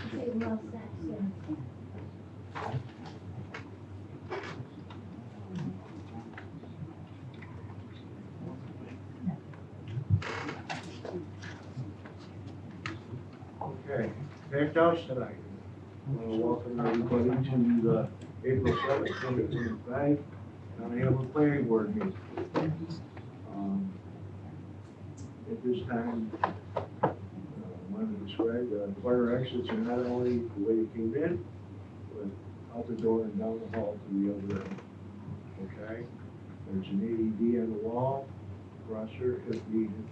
Okay, well, Saxon. Okay, packed house tonight. I want to welcome everybody to the April 7th, 2025, and I have a planning board meeting. At this time, I want to describe the fire exits are not only the way you came in, but out the door and down the hall to the other end. Okay? There's an AED on the wall, crosser if needed,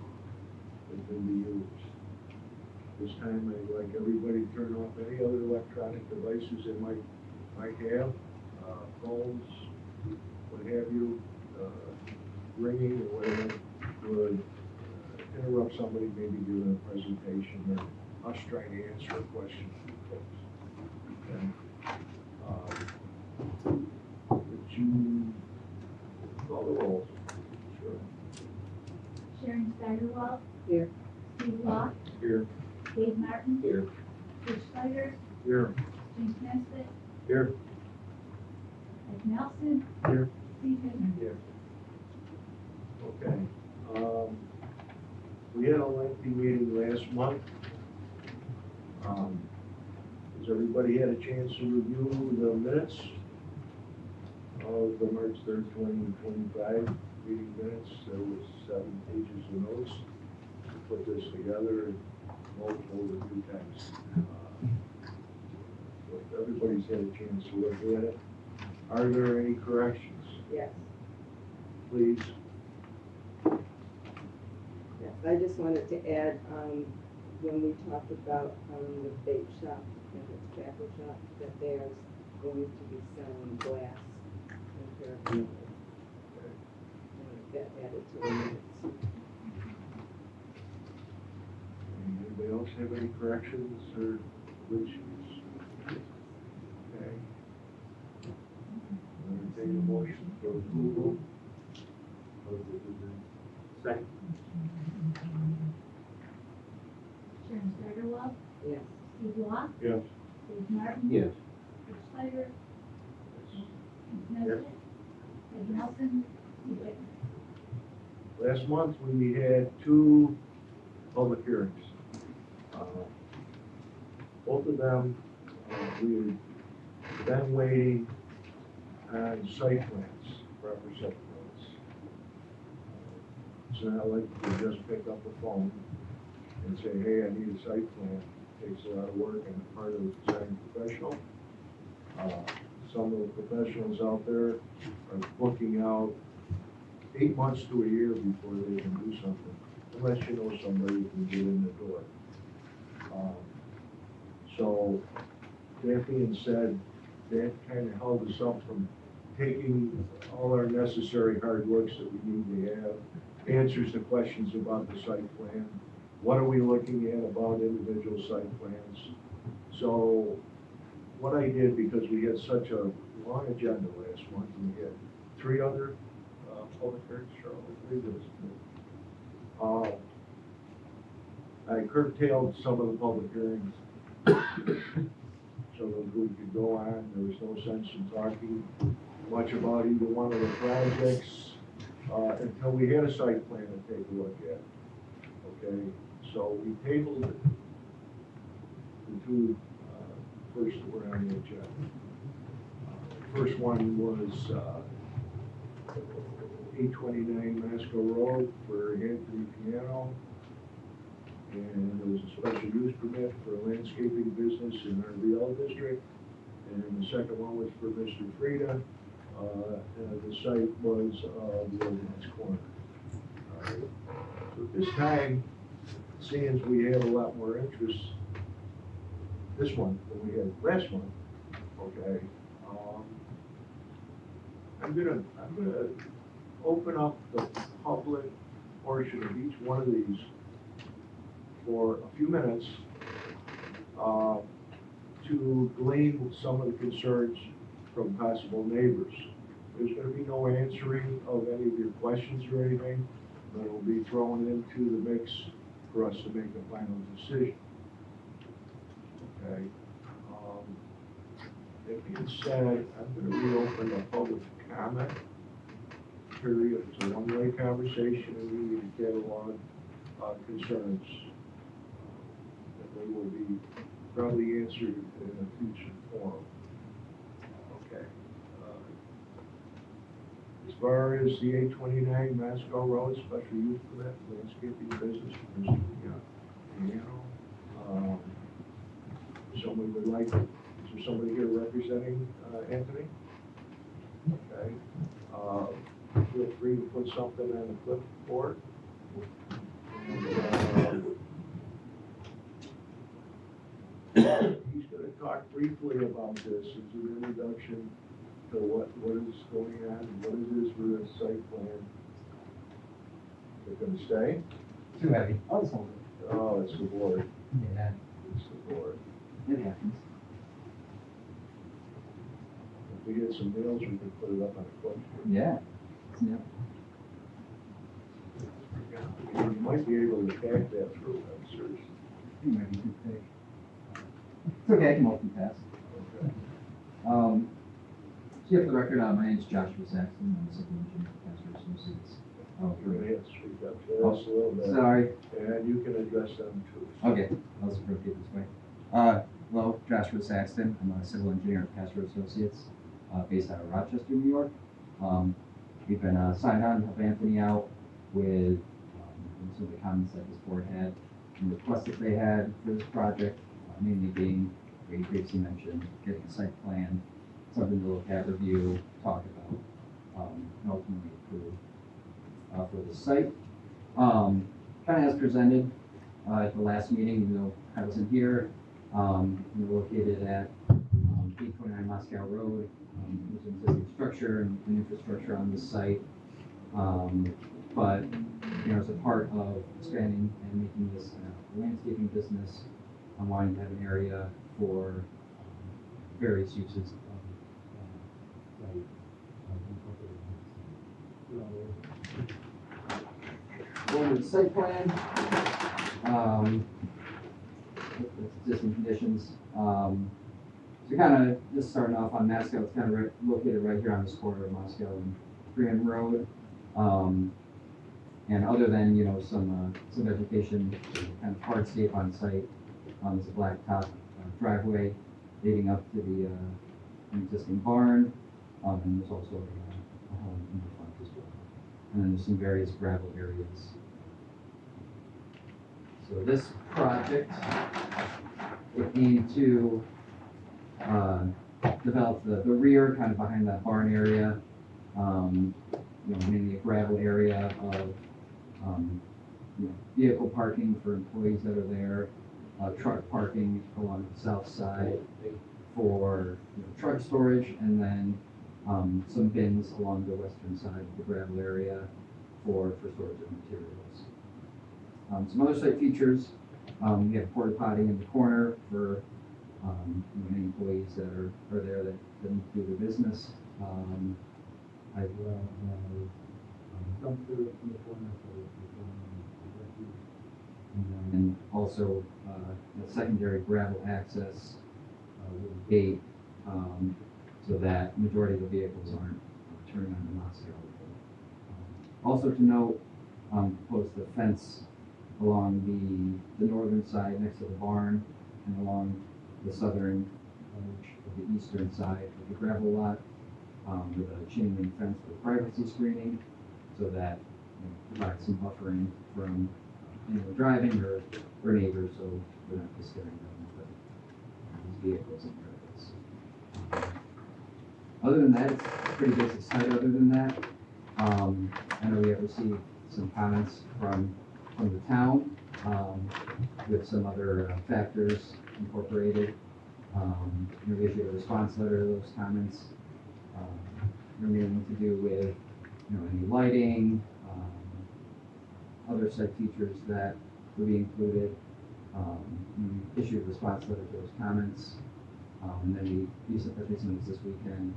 it can be used. This time, I'd like everybody to turn off any other electronic devices they might have, phones, what have you, ringing or whatever, would interrupt somebody maybe giving a presentation or us trying to answer a question from folks. Okay? Would you call the roll? Sure. Sharon Steigerwald, Here. Steve Law, Here. Dave Martin, Here. Rich Snyder, Here. James Nesbitt, Here. Mike Nelson, Here. Steve Hittner. Here. Okay. We had a lengthy meeting last month. Has everybody had a chance to review the minutes of the March 3rd, 2025 meeting minutes? There was 7 pages of notes. We put this together and multiple review times. But everybody's had a chance to look at it. Are there any corrections? Yes, Please. yes, I just wanted to add, when we talked about, the bait shop and the tobacco shop, that they are going to be selling glass and paraphernalia. I want that added to the minutes. Anybody else have any corrections or issues? Okay. Entertain a motion for approval of the second. Sharon Steigerwald, Yes, Steve Law, Yes. Dave Martin. Yes. Rich Snyder, James Nesbitt, Mike Nelson, Steve Hittner. Last month, we had 2 public hearings. Both of them, we've been waiting on site plans, proper site plans. It's not like you can just pick up the phone and say, hey, I need a site plan. It takes a lot of work on the part of the design professional. Some of the professionals out there are booking out 8 months to a year before they can do something, unless you know somebody who can get in the door. So, that being said, that kind of held us up from taking all our necessary hard works that we need to have, answers to questions about the site plan, what are we looking at about individual site plans. So, what I did, because we had such a long agenda last month, and we had 3 other public hearings, Charlotte, I believe it was. I curtailed some of the public hearings so that we could go on. There was no sense in talking much about either one of the projects until we had a site plan to take a look at. Okay, so we tabled the 2 first that were on the agenda. First one was 829 Masco Road for Anthony Piano. And there was a special use permit for a landscaping business in our RVL district. And the second one was for Mr. Frida. The site was the Ordnance Corner. All right. So at this time, seeing as we have a lot more interest this month than we had last month, okay, I'm gonna open up the public portion of each one of these for a few minutes to glean some of the concerns from possible neighbors. There's going to be no answering of any of your questions or anything, but it will be thrown into the mix for us to make a final decision. Okay. being said, I'm gonna reopen the public comment period. It's a one-way conversation, and we need to get along concerns. And they will be probably answered in a future forum. Okay. As far as the 829 Masco Road special use permit, landscaping business for Mr. Piano. Somebody would like, is there somebody here representing Anthony? Okay. Feel free to put something on the clipboard. And, he's going to talk briefly about this as an introduction to what is going on and what it is for the site plan. They're going to stay? Too heavy. I'll just hold it. Oh, it's the board. Yeah, It's the board. it happens. If we get some nails, we can put it up on a clipboard. Yeah. Yeah. You might be able to hack that through, I'm serious. It might be too thick. It's okay, I can multitask. Okay. So for the record, my name is Joshua Saxton. I'm a civil engineer at Pastor Associates. You're gonna have to speak up just a little bit. Sorry. And you can address them too. Okay, I'll just repeat this way. Well, Joshua Saxton. I'm a civil engineer at Pastor Associates, based out of Rochester, New York. We've been signed on to help Anthony out with some of the comments that this board had and requests that they had for this project, mainly being, what you previously mentioned, getting a site plan, something to look at, review, talk about, and ultimately approve for the site. Kind of as presented at the last meeting, even though I wasn't here, we're located at 829 Moscow Road. There's an existing structure and infrastructure on the site. But, as a part of expanding and making this a landscaping business, I'm wanting to have an area for various uses of going to the site plan, with existing conditions. So kind of just starting off on Moscow, it's kind of located right here on this corner of Moscow and Freeman Road. And other than, some vegetation, kind of hardscape on site, there's a blacktop driveway leading up to the an existing barn, and there's also a home in the front as well. And then there's some various gravel areas. So this project, it aimed to develop the rear, kind of behind that barn area, mainly a gravel area of vehicle parking for employees that are there, truck parking along the south side for truck storage, and then some bins along the western side of the gravel area for storage of materials. Some other site features, we have porta potty in the corner for any employees that are there that need to do their business. As well as dumpster in the corner and also secondary gravel access with a gate, so that majority of the vehicles aren't turning on the Moscow. Also to note, proposed the fence along the northern side next to the barn and along the southern edge of the eastern side of the gravel lot, with a chain link fence for privacy screening, so that provide some buffering from driving or neighbors, so we're not disturbing them with these vehicles and vehicles. Other than that, it's a pretty basic site. Other than that, I know we have received some comments from the town with some other factors incorporated. We issued a response letter to those comments. Mainly to do with any lighting, other site features that would be included. We issued a response letter to those comments, and then we recently this weekend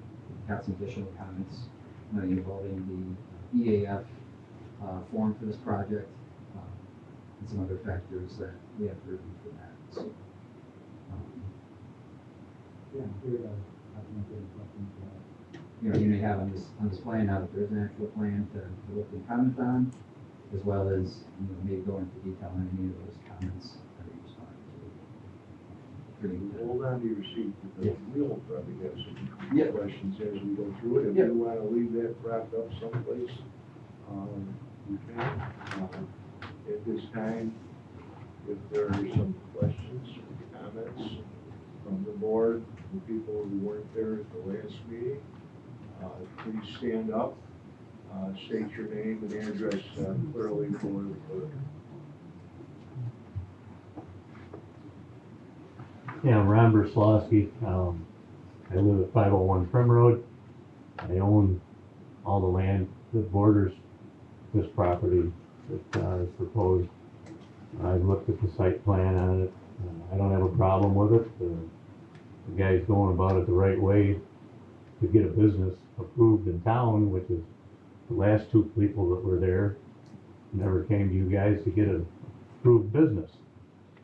got some additional comments involving the EAF form for this project, and some other factors that we have to review for that. So, yeah, I'm here to you know, you may have on this plan now that there's an actual plan to look and comment on, as well as, you know, maybe go into detail on any of those comments that you responded to. Pretty good. Hold on to your seat, Yeah. because we'll probably have some Yeah. questions as we go through it. If Yeah. you wanna leave that wrapped up someplace, you can. At this time, if there are some questions, comments from the board, the people who weren't there at the last meeting, please stand up, state your name and address clearly for the clerk. Yeah, I'm Ron Berslawski. I live at 501 Prim Road. I own all the land that borders this property that is proposed. I've looked at the site plan on it. I don't have a problem with it. The guy's going about it the right way to get a business approved in town, which is the last two people that were there never came to you guys to get an approved business.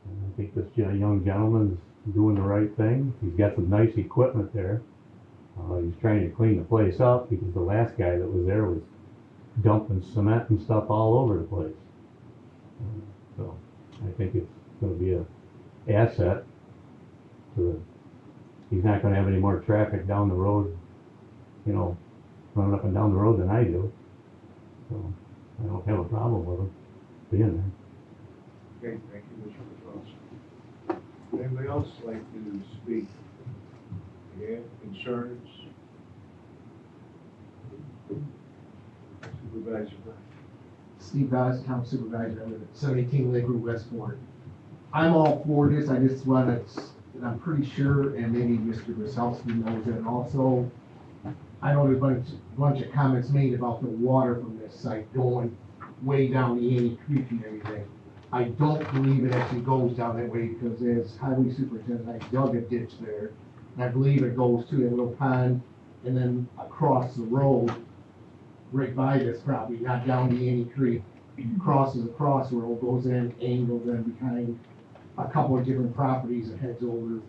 And I think this young gentleman's doing the right thing. He's got some nice equipment there. He's trying to clean the place up because the last guy that was there was dumping cement and stuff all over the place. So I think it's going to be a asset to he's not going to have any more traffic down the road, you know, running up and down the road than I do. So I don't have a problem with him being there. Okay, thank you, Mr. Petrosky. Would anybody else like to speak? Yeah, concerns? Supervisor Brown. Steve Vaz, Town Supervisor, I live at 718 Lake Road, Westport. I'm all for this, I just want to, and I'm pretty sure, and maybe Mr. Brasowski knows it also, I know there's a bunch of comments made about the water from this site going way down the Annie Creek and everything. I don't believe it actually goes down that way, because as highway superintendent, I dug a ditch there, and I believe it goes to that little pond, and then across the road, right by this property, not down the Annie Creek, crosses across the road, goes in, angles in behind a couple of different properties and heads over.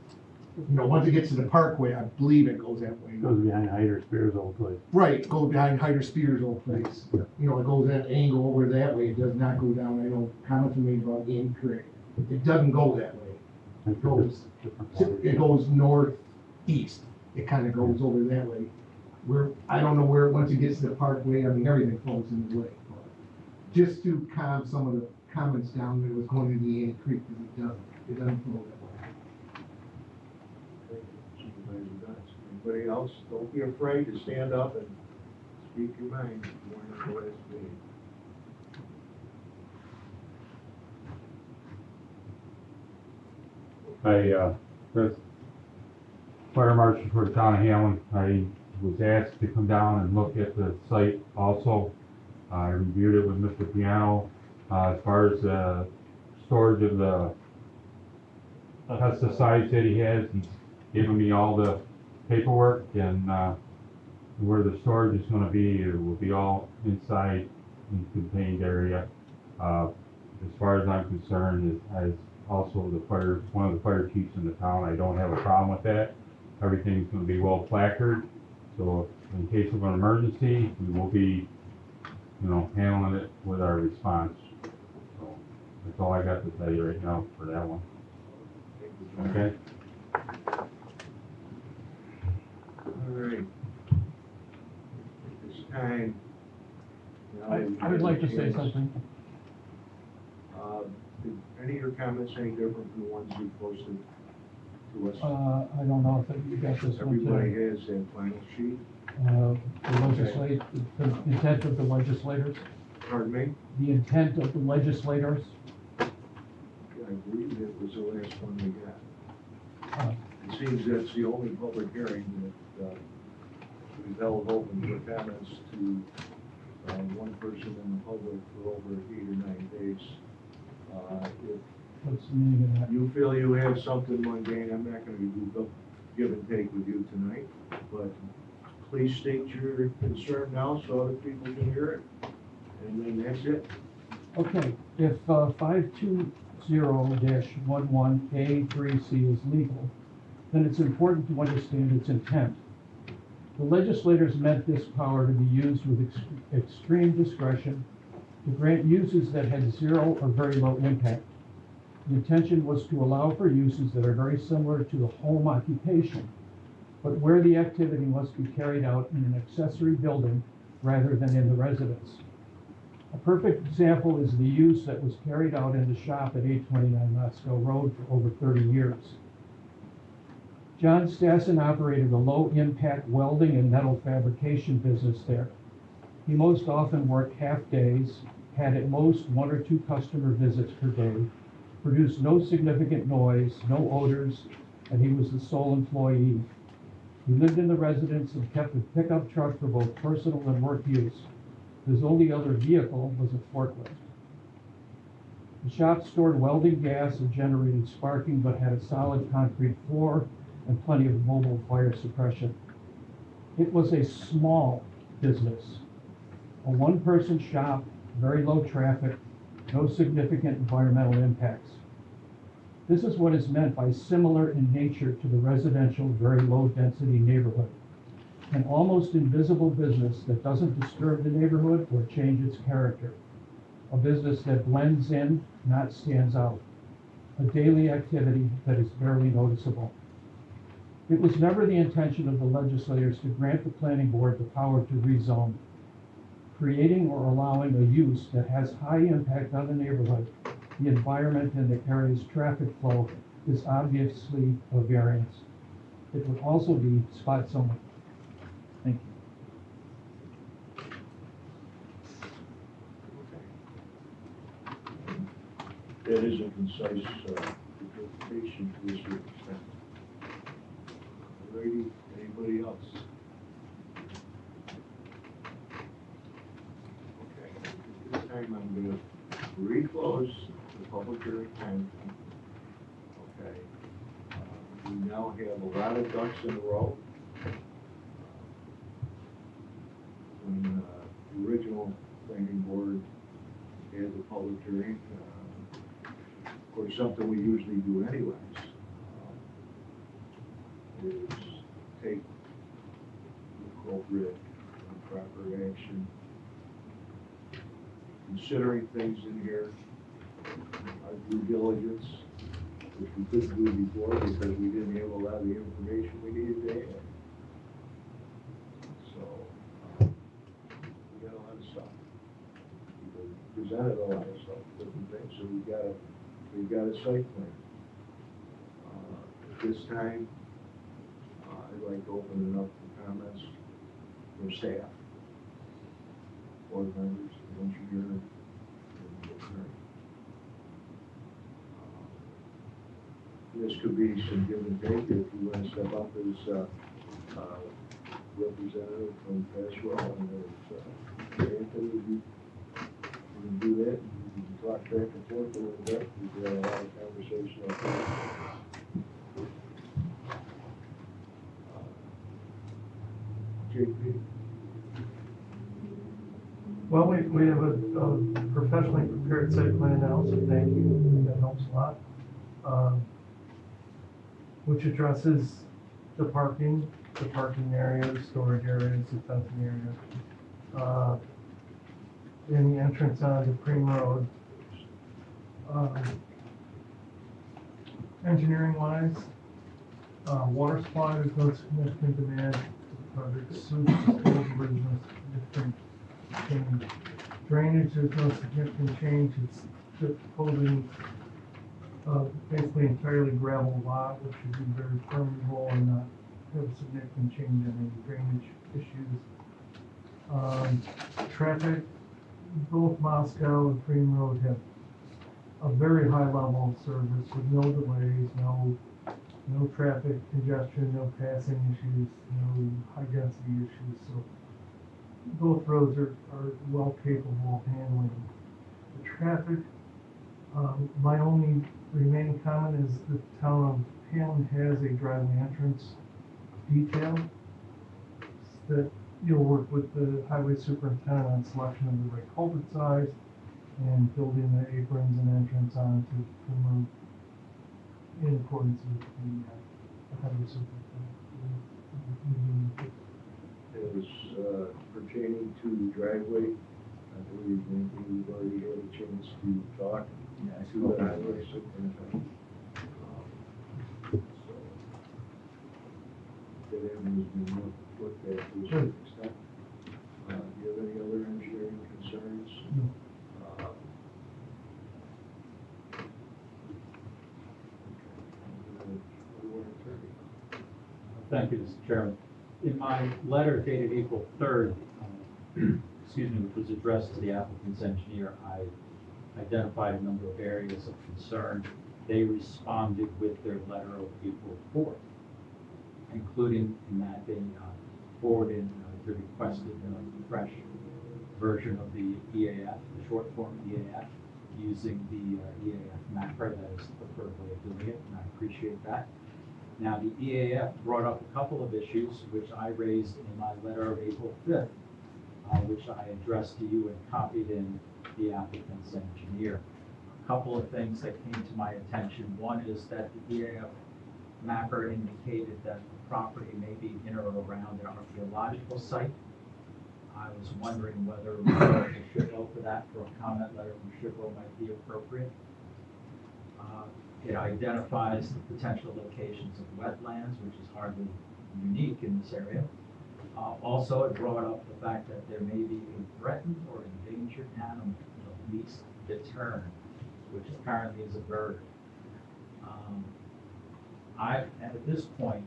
You know, once it gets to the parkway, I believe it goes that way. Goes behind Hyder Spears' old place. Right, it goes behind Hyder Spears' old place. You know, it goes that angle over that way, it does not go down, I know comments were made about Annie Creek. It doesn't go that way. It goes, it goes northeast, it kind of goes over that way. I don't know where, once it gets to the parkway, I mean, everything flows in the lake. But just to calm some of the comments down that it was going to the Annie Creek, because it doesn't flow that way. Supervisor Dodds. Anybody else? Don't be afraid to stand up and speak your mind. You weren't at the last meeting. Chris, fire marshal for the town of Hamlin. I was asked to come down and look at the site also. I reviewed it with Mr. Piano. As far as the storage of the pesticides that he has, he's given me all the paperwork, and where the storage is gonna be, it will be all inside the contained area. As far as I'm concerned, as also one of the fire chiefs in the town, I don't have a problem with that. Everything's gonna be well placarded, so in case of an emergency, we will be, you know, handling it with our response. So that's all I got to tell you right now for that one. Thank you, John. Okay? All right. At this time. I would like to say something. Did any of your comments any different from the ones you posted to us? I don't know if you got this one Everybody too. has that final sheet. The intent of the legislators, Pardon me? the intent of the legislators. I believe it was the last one we got. Uh, It seems that's the only public hearing that we've held open for comments to one person in the public for over 8 or 9 days. If What's the meaning of that? you feel you have something mundane, I'm not gonna do give and take with you tonight, but please state your concern now so other people can hear it, and then that's it. Okay, if 520-11A3C is legal, then it's important to understand its intent. The legislators meant this power to be used with extreme discretion to grant uses that had zero or very low impact. The intention was to allow for uses that are very similar to the home occupation, but where the activity must be carried out in an accessory building rather than in the residence. A perfect example is the use that was carried out in the shop at 829 Moscow Road for over 30 years. John Stassen operated a low-impact welding and metal fabrication business there. He most often worked half days, had at most 1 or 2 customer visits per day, produced no significant noise, no odors, and he was the sole employee. He lived in the residence and kept a pickup truck for both personal and work use. His only other vehicle was a forklift. The shop stored welding gas and generated sparking, but had a solid concrete floor and plenty of mobile fire suppression. It was a small business, a one-person shop, very low traffic, no significant environmental impacts. This is what is meant by similar in nature to the residential, very low-density neighborhood. An almost invisible business that doesn't disturb the neighborhood or change its character. A business that blends in, not stands out. A daily activity that is barely noticeable. It was never the intention of the legislators to grant the planning board the power to rezone. Creating or allowing a use that has high impact on the neighborhood, the environment, and the area's traffic flow is obviously a variance. It would also be spot zoning. Thank you. That is a concise interpretation to this extent. Alrighty, anybody else? Okay, at this time I'm going to reclose the public hearing time. Okay. We now have a lot of ducks in a row. When the original planning board had the public hearing, of course, something we usually do anyways, is take the appropriate and proper action, considering things in here, our due diligence, which we couldn't do before because we didn't have a lot of the information we needed to have. So, we got a lot of stuff. We presented a lot of stuff, different things, so we've got a site plan. At this time, I'd like to open it up for comments from staff, board members, engineer, and attorney. This could be some give and take if you want to step up as representative from Paswell and as Anthony, you can do that. You can talk back and forth a little bit. We've got a lot of conversation up there. JP. Well, we have a professionally prepared site plan now, so thank you, that helps a lot. Which addresses the parking area, the storage areas, the fencing area. In the entrance onto Cream Road. Engineering wise, water supply, there's no significant demand. Sewage disposal, there's no significant change. Drainage, there's no significant change. It's just proposing basically entirely gravel lot, which should be very permeable and not have a significant change in any drainage issues. Traffic, both Moscow and Cream Road have a very high level of service with no delays, no traffic congestion, no passing issues, no high density issues. So both roads are well capable of handling the traffic. My only remaining comment is the town of Palin has a driveway entrance detail that you'll work with the highway superintendent on selection of the right culvert size and building the aprons and entrance onto the road in accordance with the how do you say that? It was pertaining to the driveway. I believe maybe we've already had a chance to talk Yeah, I to spoke the with highway her. superintendent. So, that everything's been looked at to a certain extent. Do you have any other engineering concerns? No. Uh, Thank you, Mr. Chairman. In my letter dated April 3rd, excuse me, which was addressed to the applicant's engineer, I identified a number of areas of concern. They responded with their letter of April 4th, including in that they forwarded the requested fresh version of the EAF, the short form EAF, using the EAF mapper. That is the preferred way of doing it, and I appreciate that. Now, the EAF brought up a couple of issues which I raised in my letter of April 5th, which I addressed to you and copied in the applicant's engineer. A couple of things that came to my attention. One is that the EAF mapper indicated that the property may be in or around an archaeological site. I was wondering whether referring to SHPO for that, for a comment letter from SHPO might be appropriate. It identifies the potential locations of wetlands, which is hardly unique in this area. Also, it brought up the fact that there may be a threatened or endangered animal, at least deterrent, which apparently is a bird. At this point,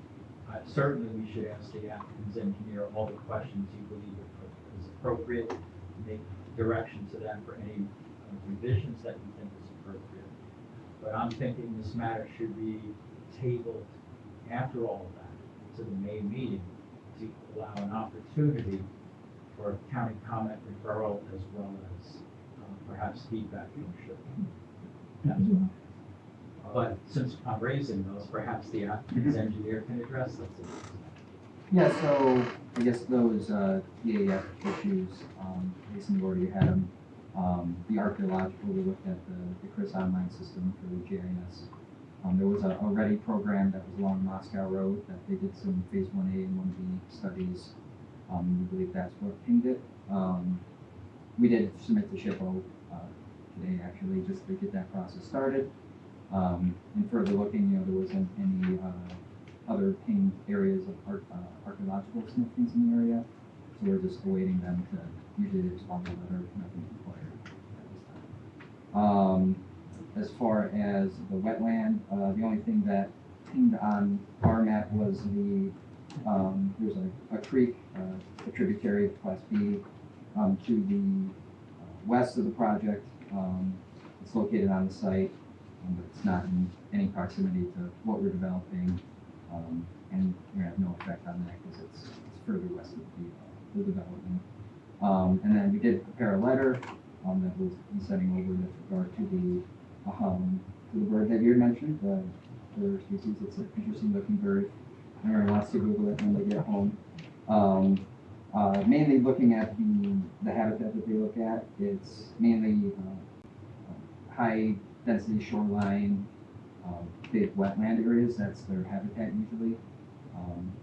certainly we should ask the applicant's engineer all the questions you believe is appropriate, make direction to them for any revisions that you think is appropriate. But I'm thinking this matter should be tabled after all of that to the May meeting to allow an opportunity for county comment referral as well as perhaps feedback from SHPO. But since I'm raising those, perhaps the applicant's engineer can address those. Yeah, so I guess those EAF issues, Jason already had them. The archaeological, we looked at the Chris Online system for the GIS. There was a READY program that was along Moscow Road that they did some phase 1A and 1B studies. We believe that's what pinged it. We did submit to SHPO today actually, just to get that process started. And further looking, there wasn't any other pinged areas of archaeological significance in the area. So we're just awaiting them to, usually they respond to the letter, nothing required at this time. As far as the wetland, the only thing that pinged on our map was there's a creek, a tributary of Class B to the west of the project. It's located on the site, but it's not in any proximity to what we're developing, and we have no effect on that because it's further west of the development. And then we did prepare a letter that we'll be sending over with regard to the bird that you had mentioned, the bird species. It's an interesting looking bird. Everyone wants to Google it when they get home. Mainly looking at the habitat that they look at. It's mainly high density shoreline, big wetland areas. That's their habitat usually.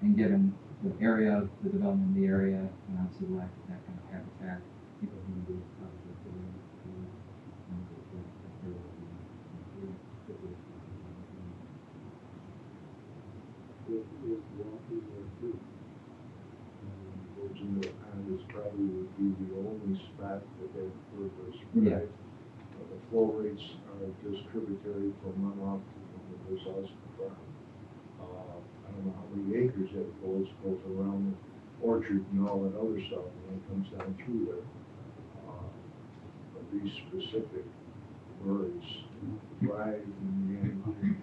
And given the area of the development in the area, and obviously the lack of that kind of habitat, people who would If walking there too. Virginia Pond is probably would be the only spot that bird was spread. The flow rates are just tributary from runoff from the Brazowski farm. I don't know how many acres that flows both around the orchard and all that other stuff, and it comes down through there. But these specific birds thrive in the Anaheim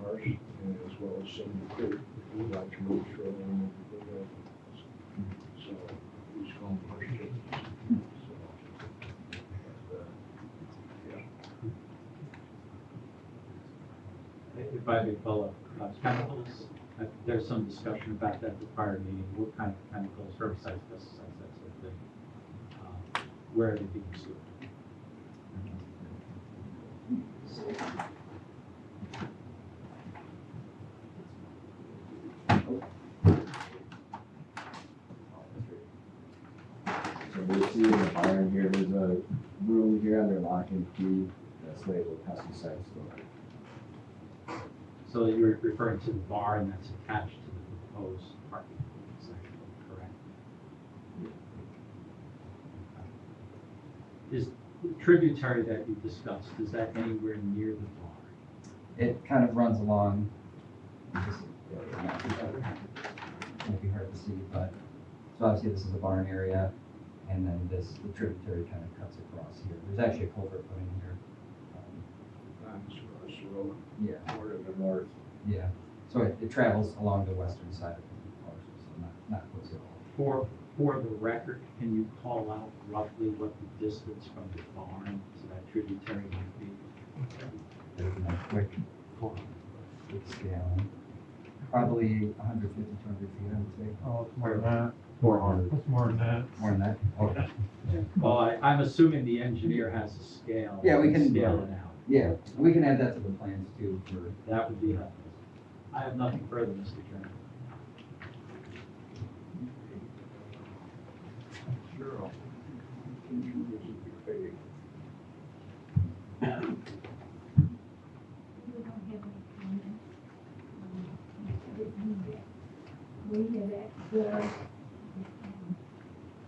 marsh, and as well as Sandy Creek, Roger Road Trail, and everything else. So we just call them marsh chickens. So, yeah. If I may follow up, chemicals, there's some discussion about that at the prior meeting. What kind of chemicals, herbicides, pesticides, that sort of thing. Where are they being stored? So we're seeing the barn here, there's a room here under lock and key that's labeled pesticide storage. So you're referring to the barn that's attached to the proposed parking section, correct? Is the tributary that you discussed, is that anywhere near the barn? It kind of runs along, might be hard to see, but, so obviously this is a barn area, and then the tributary kind of cuts across here. There's actually a culvert put in here. On this road, Yeah, more to the north. yeah. So it travels along the western side of the parcel, so not close at all. For the record, can you call out roughly what the distance from the barn to that tributary might be? There's my quick scale. Probably 150, 200 feet, I would say. Oh, it's more than that. 400. It's more than that. More than that? Okay. Well, I'm assuming the engineer has a scale. Yeah, we can- Scale it out. Yeah, we can add that to the plans too for. That would be helpful. I have nothing further, Mr. Chairman. Sure. I'll continue this if you're ready. We don't have any comments. We have observed,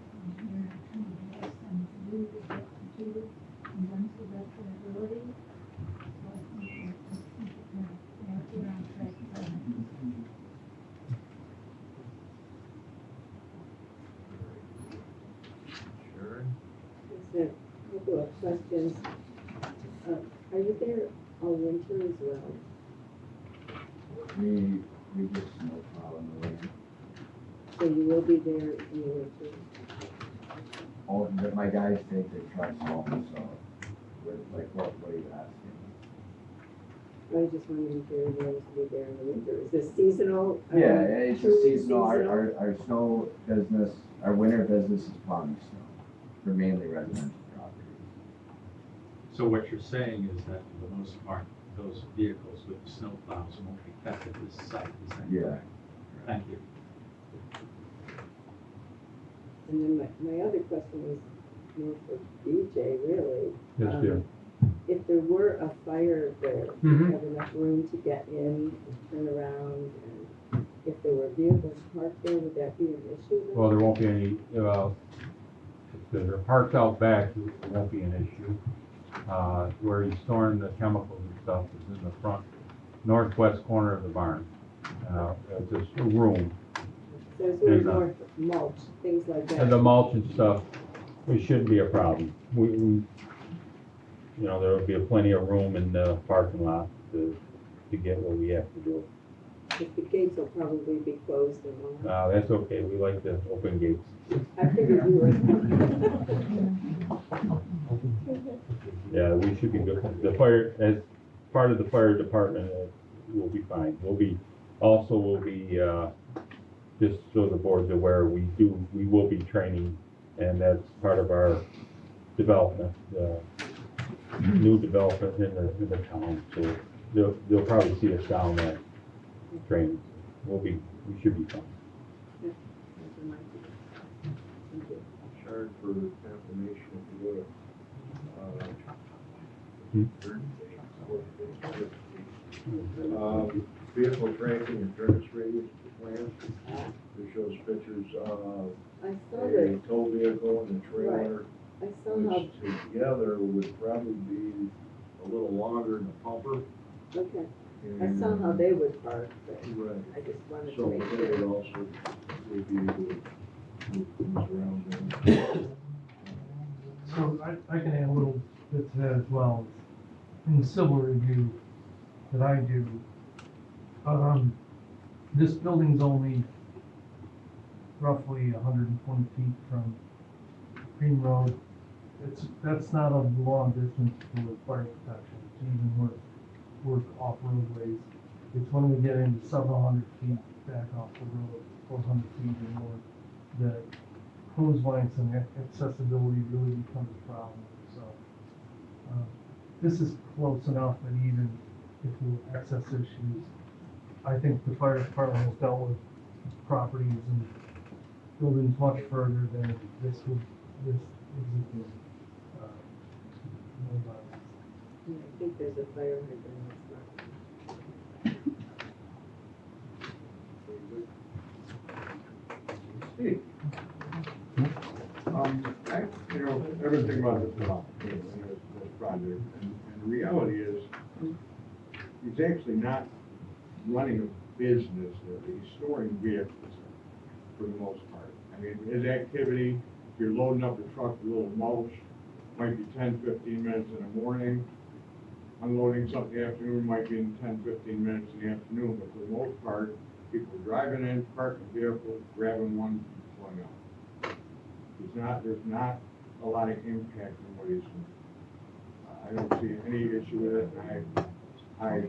we're not trying to ask them to do, to get completed and done to the best of their ability. So I think we're on track. Sure. Just a couple of questions. Are you there all winter as well? We just no problem with it. So you will be there in the winter? Oh, but my guys take their trucks home, so we're like, what are you asking? I was just wondering if you're going to be there in the winter. Is this seasonal? Yeah, it's a Truly seasonal, our snow business, our winter business is plowing snow for mainly residential properties. So what you're saying is that for the most part, those vehicles with snow plows won't be kept at this site, is that Yeah. correct? Thank you. And then my other question was more for BJ, really. Yes, dear. If there were a fire there, do Mhm. you have enough room to get in, turn around, and if there were vehicles parked there, would that be an issue then? Well, there won't be any, if they're parked out back, it won't be an issue. Where he's storing the chemicals and stuff is in the front northwest corner of the barn. It's just a room. There's really there's a- more mulch, things like that. And the mulch and stuff, it shouldn't be a problem. There will be plenty of room in the parking lot to get what we have to do. If the gates will probably be closed and all. That's okay, we like to open gates. I figured you were. Yeah, we should be good. The fire, as part of the fire department, we'll be fine. We'll be, just so the board's aware, we will be training, and that's part of our development, new development in the town. So they'll probably see us down at training. We should be fine. Shard for confirmation if you would. Vehicle tracking and turn radius plan. It shows pictures of I saw a that, tow vehicle and a trailer, I saw how, which together would probably be a little longer than a pumper. okay, I saw how they would park, but Right. I just wanted to So make they would sure. also, would be able to move things around there. So I can add a little bit to that as well. In the civil review that I do, this building's only roughly 120 feet from Green Road. That's not a long distance for fire protection, to even work off roadways. It's when we get into several hundred feet back off the road, 400 feet or more, that hose lengths and accessibility really becomes a problem, so. This is close enough that even if there were access issues, I think the fire department has dealt with properties and buildings much further than this existing, mailbox. And I think there's a fire hydrant that's not. Steve? I've been thinking about this a lot, this project, and the reality is, he's actually not running a business there, he's storing vehicles for the most part. I mean, his activity, if you're loading up a truck with a little mulch, might be 10, 15 minutes in the morning. Unloading something in the afternoon might be in 10, 15 minutes in the afternoon, but for the most part, people are driving in, parking the vehicle, grabbing one, going out. There's not a lot of impact on what he's doing. I don't see any issue with it, and I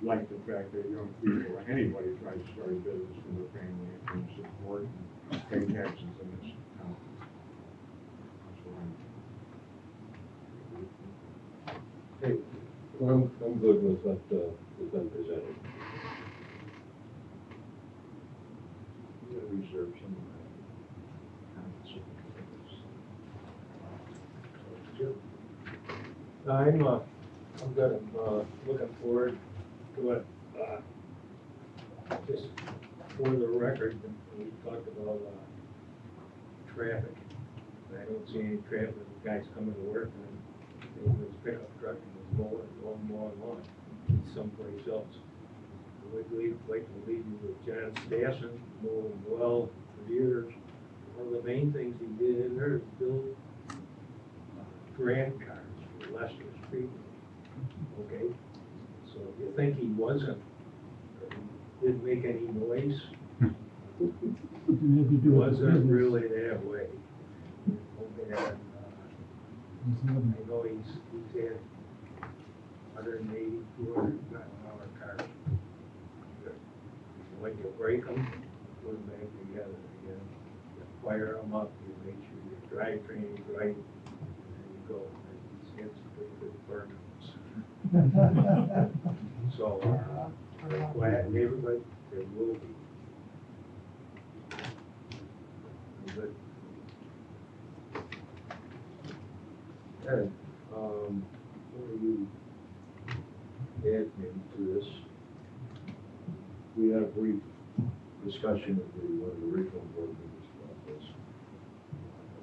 like the fact that young people, or anybody tries to start a business for their family and support and pay taxes in this town. That's what Hey, I'm good with what has been presented. I'm gonna reserve some of my comments. I'm good. I'm looking forward to it. Just for the record, we talked about traffic. I don't see any traffic with guys coming to work and taking his pickup truck and going more along. He's someplace else. I'd like to leave you with John Stassen, know him well for years. One of the main things he did in there is build grant cars for Lester Street. Okay? So if you think he wasn't, or he didn't make any noise, Maybe it do it. wasn't really that way. Okay, and, I know he's had 180, 200 mile an hour cars. When you break them, put them back together again. You fire them up, you make sure your drivetrain is right, and you go. And he's had some pretty good burnouts. So, glad neighborhood, there will be. Good. Ed, what do you add maybe to this? We had a brief discussion at one of the original board meetings about this,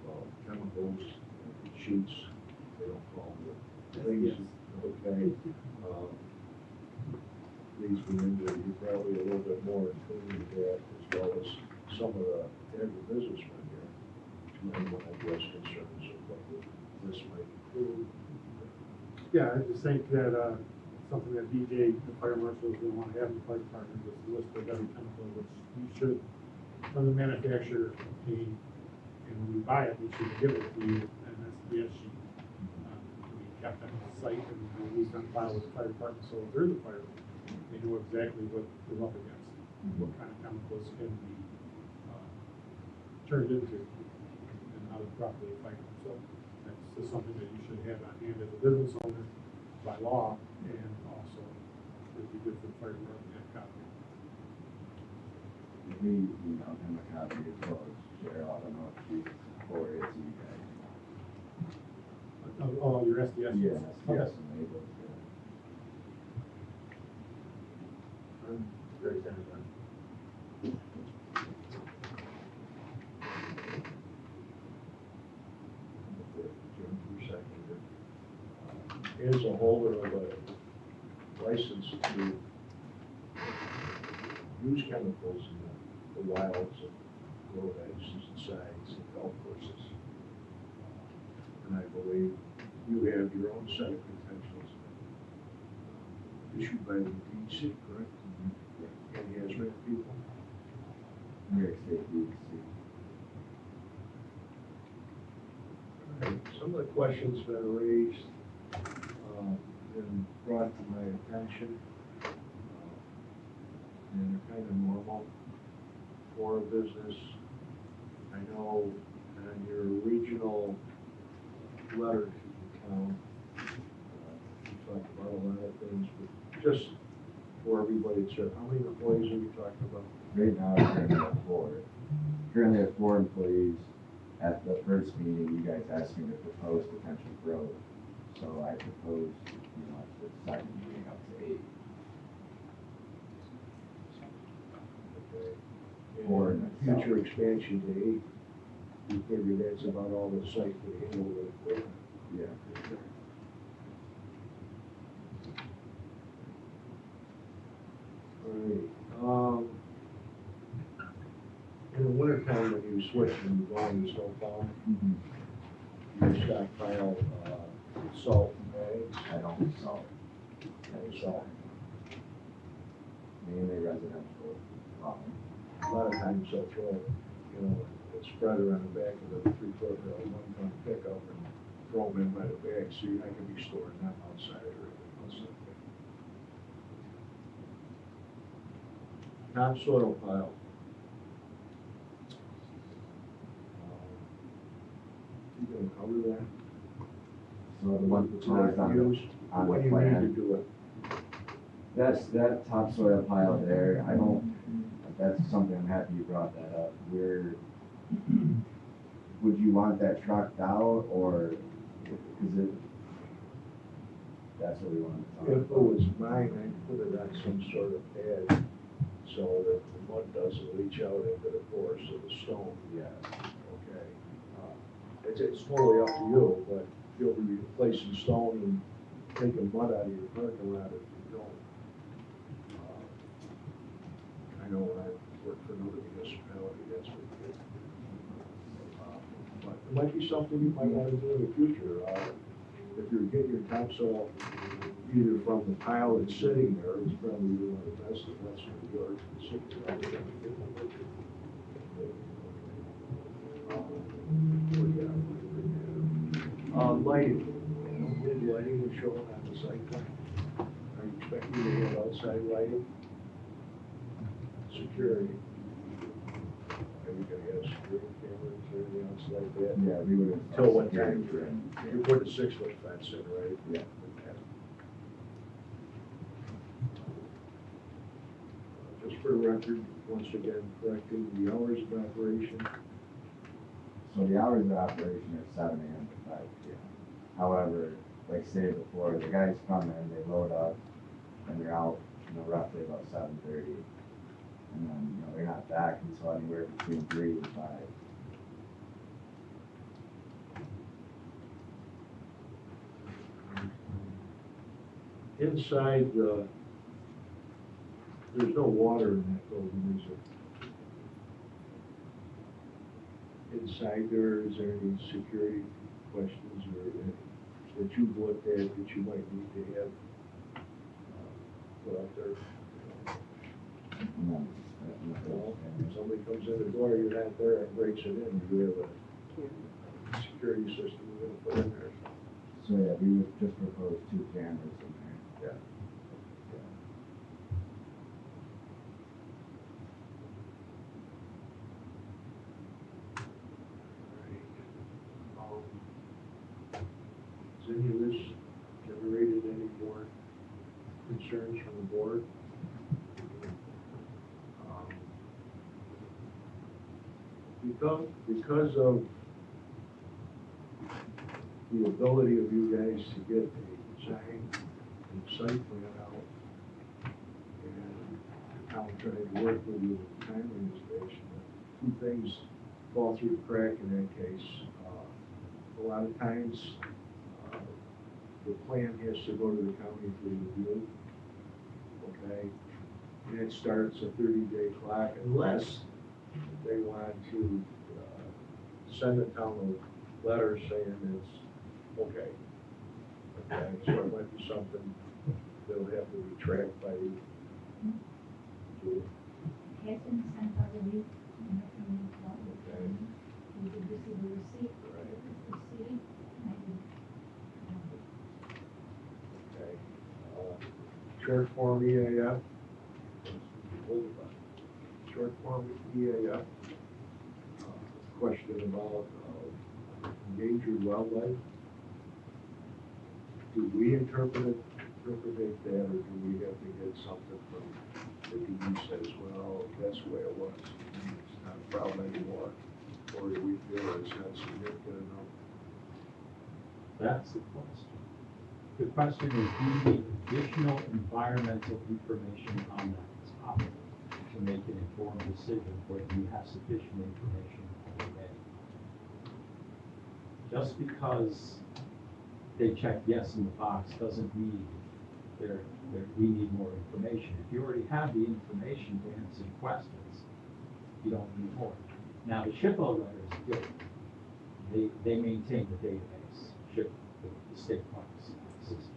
about chemicals, sheets, they don't call them, things, okay. Leads me into, you probably a little bit more in tune with that, as well as some of the agribusinessmen here, might want to address concerns of what this might include. Yeah, I just think that, something that DJ, the fire marshal, is gonna wanna have in the fire department is a list of every chemical, which you should, from the manufacturer, obtain, and when you buy it, we should give it to you, and that's the sheet. To be kept on the site and at least on file with the fire department, so if there's a fire, they know exactly what they're up against, what kind of chemicals can be, turned into, and how to properly fight them. So that's just something that you should have on hand as a business owner by law, and also it'd be good for the fire department to have a copy. We emailed him a copy as well as Cheryl. I don't know if she forwarded it to you guys. Oh, your SDS? Yes, Okay. yes, and labels, yeah. I'm very satisfied. As a holder of a license to use chemicals in the wilds and road edges and sides and golf courses. And I believe you have your own set of credentials issued by the DEC, correct? And hazmat people. New York State DEC. Some of the questions that are raised and brought to my attention, and they're kind of normal for a business. I know on your regional letter to the town, you talked about a lot of things, but just for everybody, sir, how many employees are we talking about? right now, I currently have four. Currently have 4 employees. At the first meeting, you guys asked me to propose potential growth. So I proposed, at the second meeting up to 8. Or And future expansion to 8, you figure that's about all the site could handle with equipment. Yeah. All right, in the wintertime, when you switch and you go on the snow farm, you stockpile, salt and bags, I don't salt. and salt. Mainly residential. A lot of times they'll throw, a spreader on the back of the 3-foot or 1-ton pickup and throw them in by the bag, so you're not gonna be storing them outside or anything else like that. Topsoil pile. You gonna cover that? So the one It's proposed not on the, used, on what the do you need to plan, do it? that topsoil pile there, that's something I'm happy you brought that up. Would you want that trucked out, or, that's what we want to talk If about? it was mine, I'd put it on some sort of pad so that the mud doesn't leach out into the pores of the stone. Yeah. Okay. It's totally up to you, but you'll be replacing stone and taking mud out of your parking lot if you don't. I know when I worked for another municipality, that's what we did. But it might be something you might want to do in the future. If you're getting your topsoil either from the pile that's sitting there, it's probably one of the best, and that's for yours. Lighting, grid lighting was shown on the site plan. Are you expecting to have outside lighting? Security. Are you gonna have security cameras or anything else like that? Yeah, we would. Till what time frame? You put the 6-foot fence in, right? Yeah. Just for the record, once again, correcting the hours of operation. So the hours of operation are 7 AM to 5 PM. However, like stated before, the guys come in, they load up, and they're out, roughly about 7:30. And then, they're not back until anywhere between 3 and 5. Inside, there's no water in that building, is there? Inside there, is there any security questions or anything that you've looked at that you might need to have put out there? No. Well, if somebody comes in the door, you're not there and breaks it in, you have a security system you're gonna put in there. So yeah, we would just propose 2 cameras in there. Yeah. Has any of this generated any more concerns from the board? Because of the ability of you guys to get a design and site plan out, and the town trying to work with you with the time administration, 2 things fall through the crack in that case. A lot of times, the plan has to go to the county for review, okay? And it starts a 30-day clock unless they want to send the town a letter saying it's okay. Okay, so it might be something that'll have to be tracked by you. Has been sent already, and I can, Okay. you did receive a receipt, receipt, I did. Okay. Short form EAF. Short form EAF. Question about endangered wildlife. Do we interpret that, or do we have to get something from He says, well, that's the way it was. It's not a problem anymore. Or do we feel it's not significant enough? That's the question. The question is, do you need additional environmental information on that topic to make an informed decision, or do you have sufficient information already? Just because they check yes in the box doesn't mean we need more information. If you already have the information to answer the questions, you don't need more. Now, the SHPO letter is good. They maintain the database, the state parks system.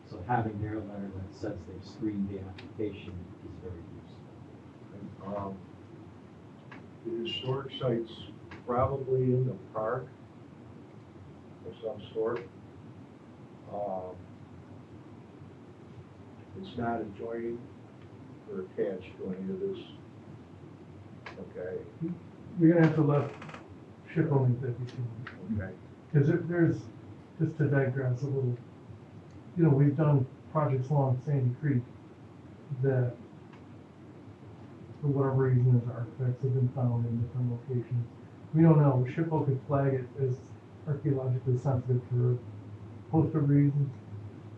So having their letter that says they've screened the application is very useful. The historic site's probably in the park of some sort. It's not adjoining or attached to any of this. Okay, You're gonna have to let SHPO make that decision. okay. Because there's, just to digress a little, you know, we've done projects along Sandy Creek that, for whatever reason, artifacts have been found in different locations. We don't know, SHPO could flag it as archaeologically sensitive for a host of reasons.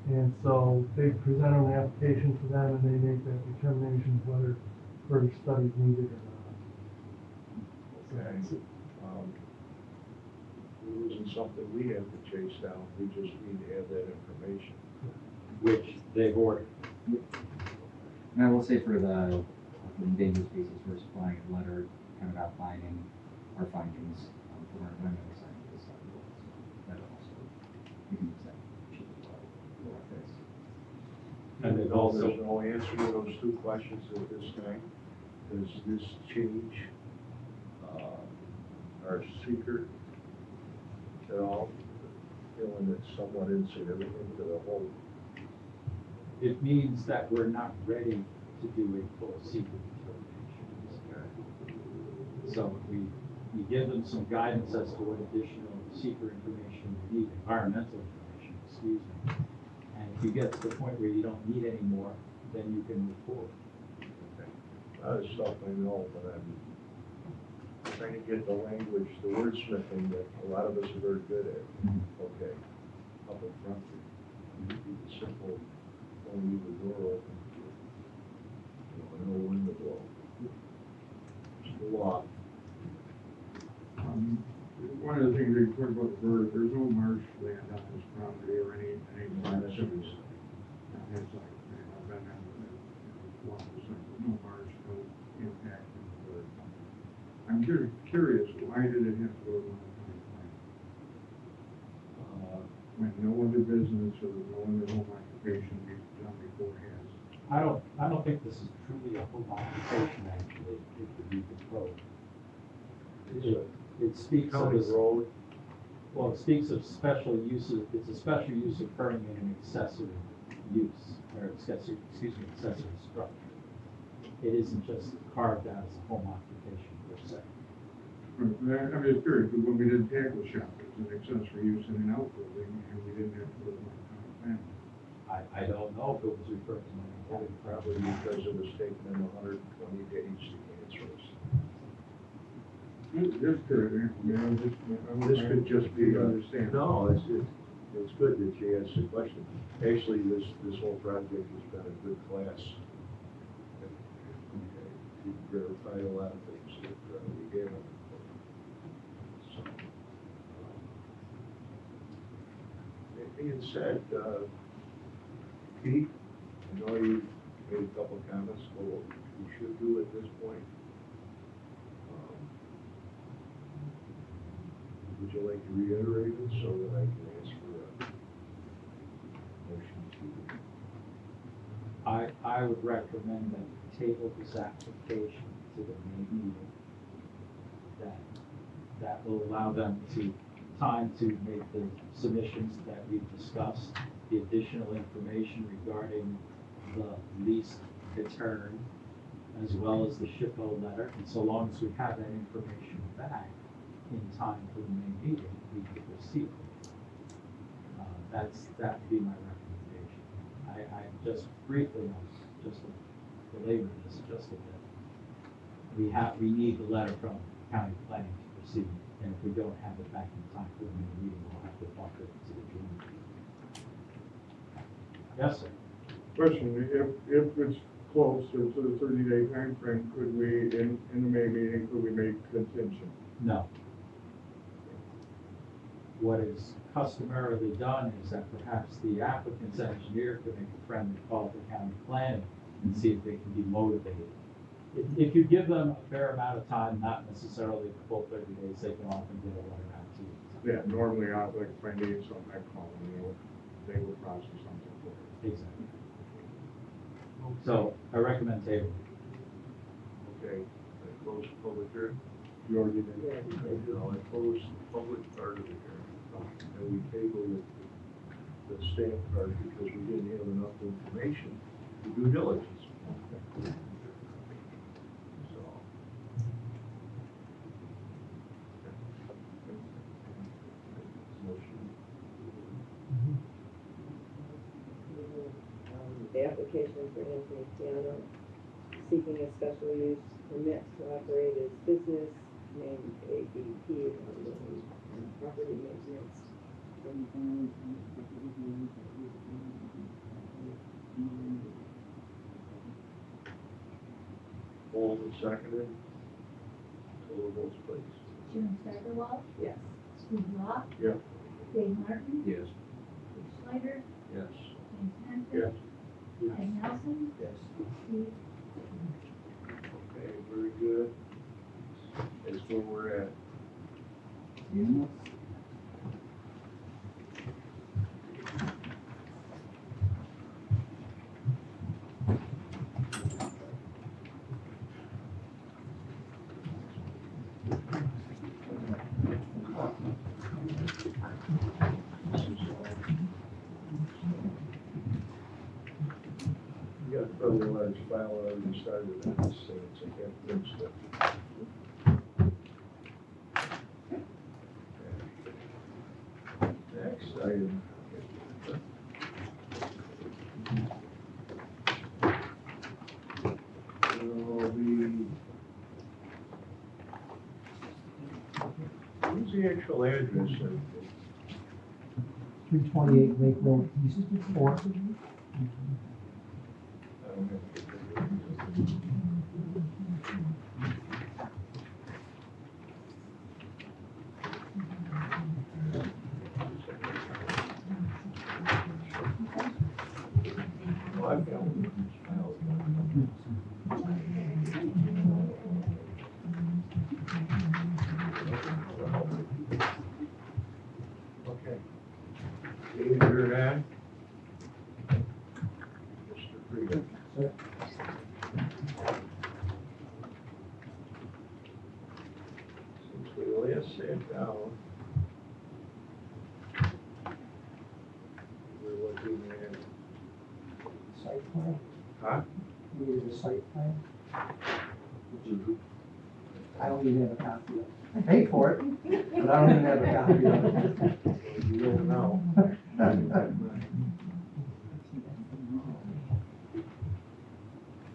And so they present an application to them and they make that determination whether further study is needed or not. Okay. It isn't something we have to chase down, we just need to have that information. Which they've ordered. And I will say for the endangered species, we're supplying a letter kind of outlining our findings from our environmental scientists. That also, you can use that. And they've There's also, no answer to those two questions at this time. Does this change our seeker at all? Feeling it's somewhat insignificant to the whole. it means that we're not ready to do a full secret determination. So we give them some guidance as to what additional secret information we need, environmental information, excuse me. And if you get to the point where you don't need any more, then you can move forward. Other stuff I know, but I'm trying to get the language, the wordsmithing that a lot of us are very good at. Okay, up in front, keep it simple, don't leave the door open. No wind to blow. It's the law. One of the things they talk about the bird, there's no marsh land on this property or any marsh. It's like, I've been on it, 1%, no marsh, no impact on the bird. I'm just curious, why did it have to go to 125? When no other business or no other home occupation we've done before has. I don't think this is truly a home occupation, actually, if the Beacon Road. It speaks of, County road, well, it speaks of special uses, it's a special use occurring in an accessory use, or accessory structure. It isn't just carved out as a home occupation per se. I'm just curious, because when we did tackle shop, it was an accessory use in an outbuilding, and we didn't have to go to one family. I don't know if it was referred to my probably because it was taking them 120 days to answer us. Just curious, This could just be, understand. no, it's good that you asked the question. Actually, this whole project has been a good class. Okay, you verified a lot of things that we gave them. So, that being said, Pete, I know you made a couple of comments about what we should do at this point. Would you like to reiterate it so that I can ask for a motion to? I would recommend that we table this application to the May meeting. That will allow them time to make the submissions that we've discussed, the additional information regarding the lease return, as well as the SHPO letter. And so long as we have that information back in time for the May meeting, we can proceed. That would be my recommendation. I just briefly, just belabor this just a bit. We need the letter from county planning to proceed, and if we don't have it back in time for the meeting, we'll have to bump it to the June meeting. Yes, sir. Question, if it's close to the 30-day time frame, could we, in the May meeting, could we make contingent? No. What is customarily done is that perhaps the applicant's engineer could make a friendly call to county planning and see if they can be motivated. If you give them a fair amount of time, not necessarily the full 30 days, they can often get a letter out to you. Yeah, normally I, like, if I need something, I call them, they will process something for it. Exactly. So I recommend table. Okay, I close the public hearing. You already did. Yeah. I close the public part of the hearing, and we table the stamp part because we didn't have enough information to due diligence. So. Motion. The application for Anthony Piano, seeking a special use permit to operate his business named ABP and property maintenance. All and seconded. Total votes, please. Jim Steigerwald, Yes. Steve Rock, Yeah. Dave Martin, Yes. Dave Schneider, Yes. James Hanson, Yes. Ed Nelson, Yes. Steve. Okay, very good. That's where we're at. You got a fairly large file already started on this thing, so I can't finish it. Next item. Will be. What's the actual address of it? 328 Lake Road East 4. I don't have it. Oh, I've got one. Okay. David, you're on. Mr. Frieda. Since we last sat down, we're looking at, Site plan? huh? Needed a site plan? I don't even have a copy of it. I paid for it, but I don't even have a copy of it. You don't know.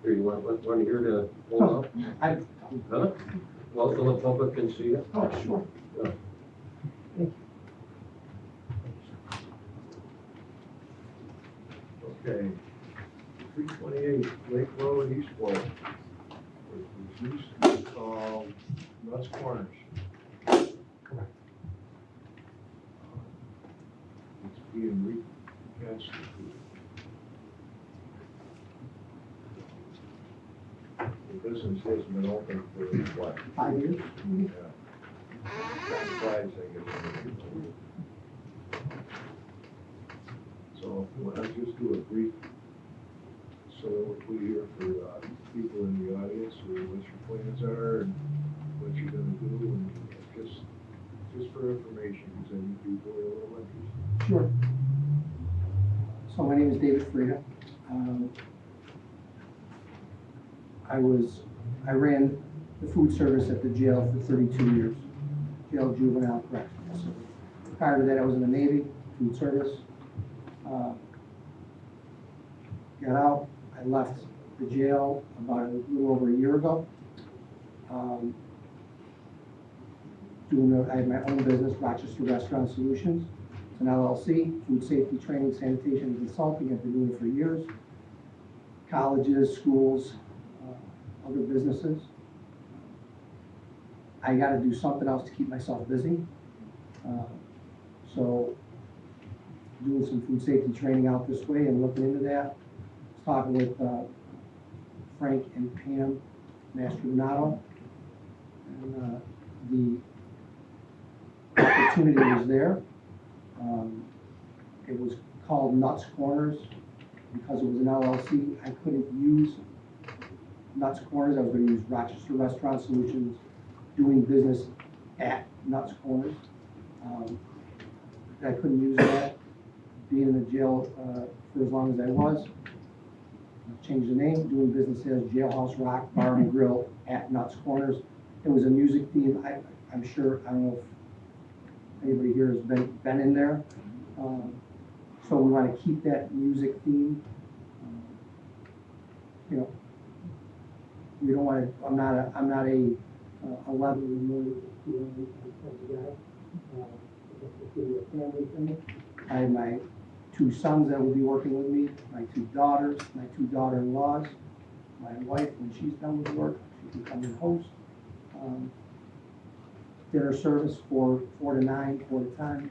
Here, you want here to hold up? I, Huh? Well, so the public can see it. oh, sure. Okay. 328 Lake Road, Eastport. Which used to be called Nuts Corners. Correct. It's being reconstituted. The business has been open for what? 5 years? Yeah. Time flies, I guess. So if you want to just do a brief soliloquy here for people in the audience, or what your plans are and what you're gonna do, and just for information, because I think people are a little interested. Sure. So my name is David Frieda. I ran the food service at the jail for 32 years, jail juvenile correctional facility. Prior to that, I was in the Navy, food service. Got out, I left the jail about a little over a year ago. I have my own business, Rochester Restaurant Solutions. It's an LLC, food safety training, sanitation, and consulting. I've been doing it for years. Colleges, schools, other businesses. I gotta do something else to keep myself busy. So doing some food safety training out this way and looking into that. I was talking with Frank and Pam Mastrodonato. And the opportunity was there. It was called Nuts Corners because it was an LLC. I couldn't use Nuts Corners. I was going to use Rochester Restaurant Solutions, doing business at Nuts Corners. I couldn't use that. Being in the jail for as long as I was, I changed the name, doing business as Jailhouse Rock Bar and Grill at Nuts Corners. It was a music theme. I'm sure, I don't know if anybody here has been in there. So we want to keep that music theme. You know, we don't want to, I'm not a 11 million guy. It's really a family thing. I have my 2 sons that will be working with me, my 2 daughters, my 2 daughter-in-laws, my wife, when she's done with work, she can come and host. Dinner service 4 to 9, 4 to 10.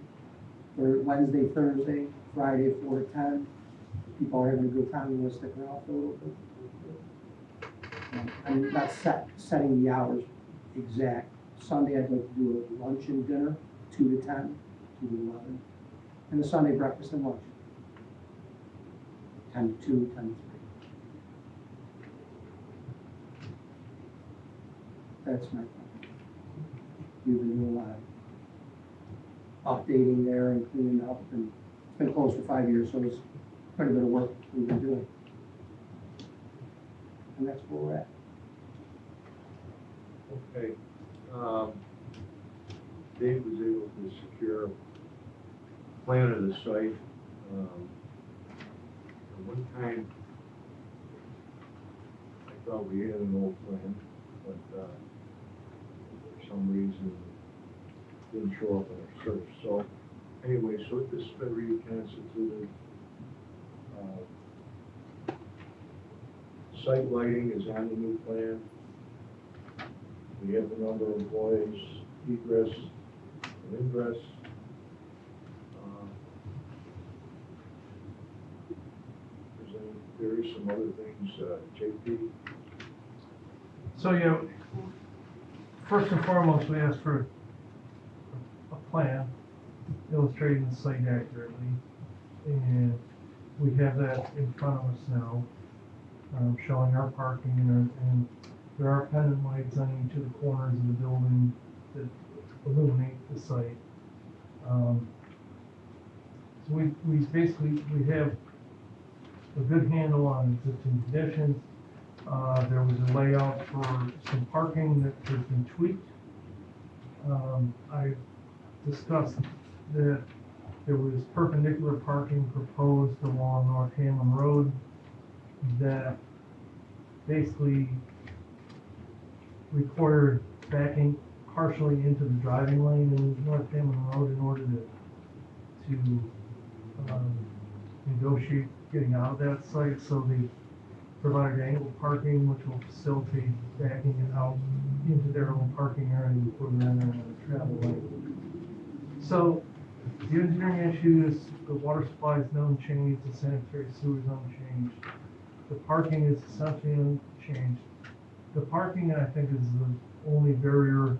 For Wednesday, Thursday, Friday, 4 to 10. People are having a good time. You want to stick around for a little bit. I'm not setting the hours exact. Sunday, I'd like to do a lunch and dinner, 2 to 10, 2 to 11. And the Sunday breakfast and lunch, 10 to 2, 10 to 3. That's my plan. We've been doing a lot of updating there and cleaning up, and it's been closed for 5 years, so it's quite a bit of work we've been doing. And that's where we're at. Okay. Dave was able to secure a plan of the site. At one time, I thought we had an old plan, but for some reason, it didn't show up in our search. So anyway, so this has been reconstituted. Site lighting is on the new plan. We have the number of employees, egress and ingress. There is some other things, JP. So, you know, first and foremost, we asked for a plan illustrating the site accurately, and we have that in front of us now, showing our parking, and there are pendant lights on each of the corners of the building that illuminate the site. So we basically have a good handle on existing conditions. There was a layout for some parking that has been tweaked. I discussed that there was perpendicular parking proposed along North Hamlin Road that basically required backing partially into the driving lane in North Hamlin Road in order to negotiate getting out of that site. So they provided angled parking, which will facilitate backing it out into their own parking area before they're entering the travel lane. So the engineering issue is the water supply is unchanged, the sanitary sewer is unchanged. The parking is essentially unchanged. The parking, I think, is the only barrier.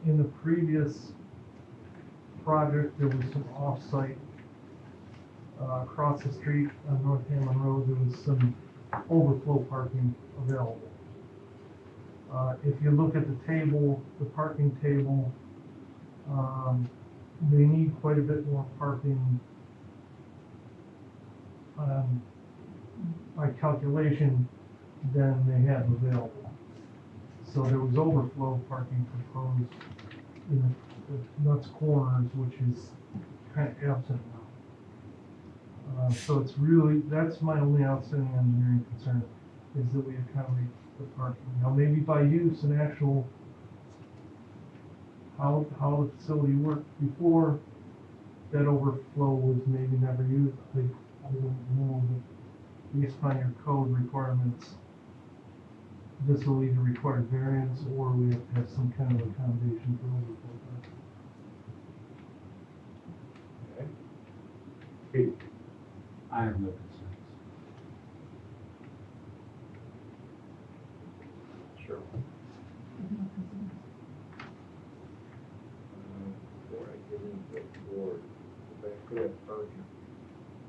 In the previous project, there was some off-site across the street on North Hamlin Road. There was some overflow parking available. If you look at the table, the parking table, they need quite a bit more parking by calculation than they have available. So there was overflow parking proposed in the Nuts Corners, which is kind of absent now. So it's really, that's my only outstanding engineering concern, is that we accommodate the parking. Now, maybe by use and actual, how the facility worked before, that overflow was maybe never used. I don't know, but based on your code requirements, this will either require variance or we have to have some kind of accommodation for overflow. Okay. Pete? I have no concerns. Sure. Before I get into the board, back to that parking,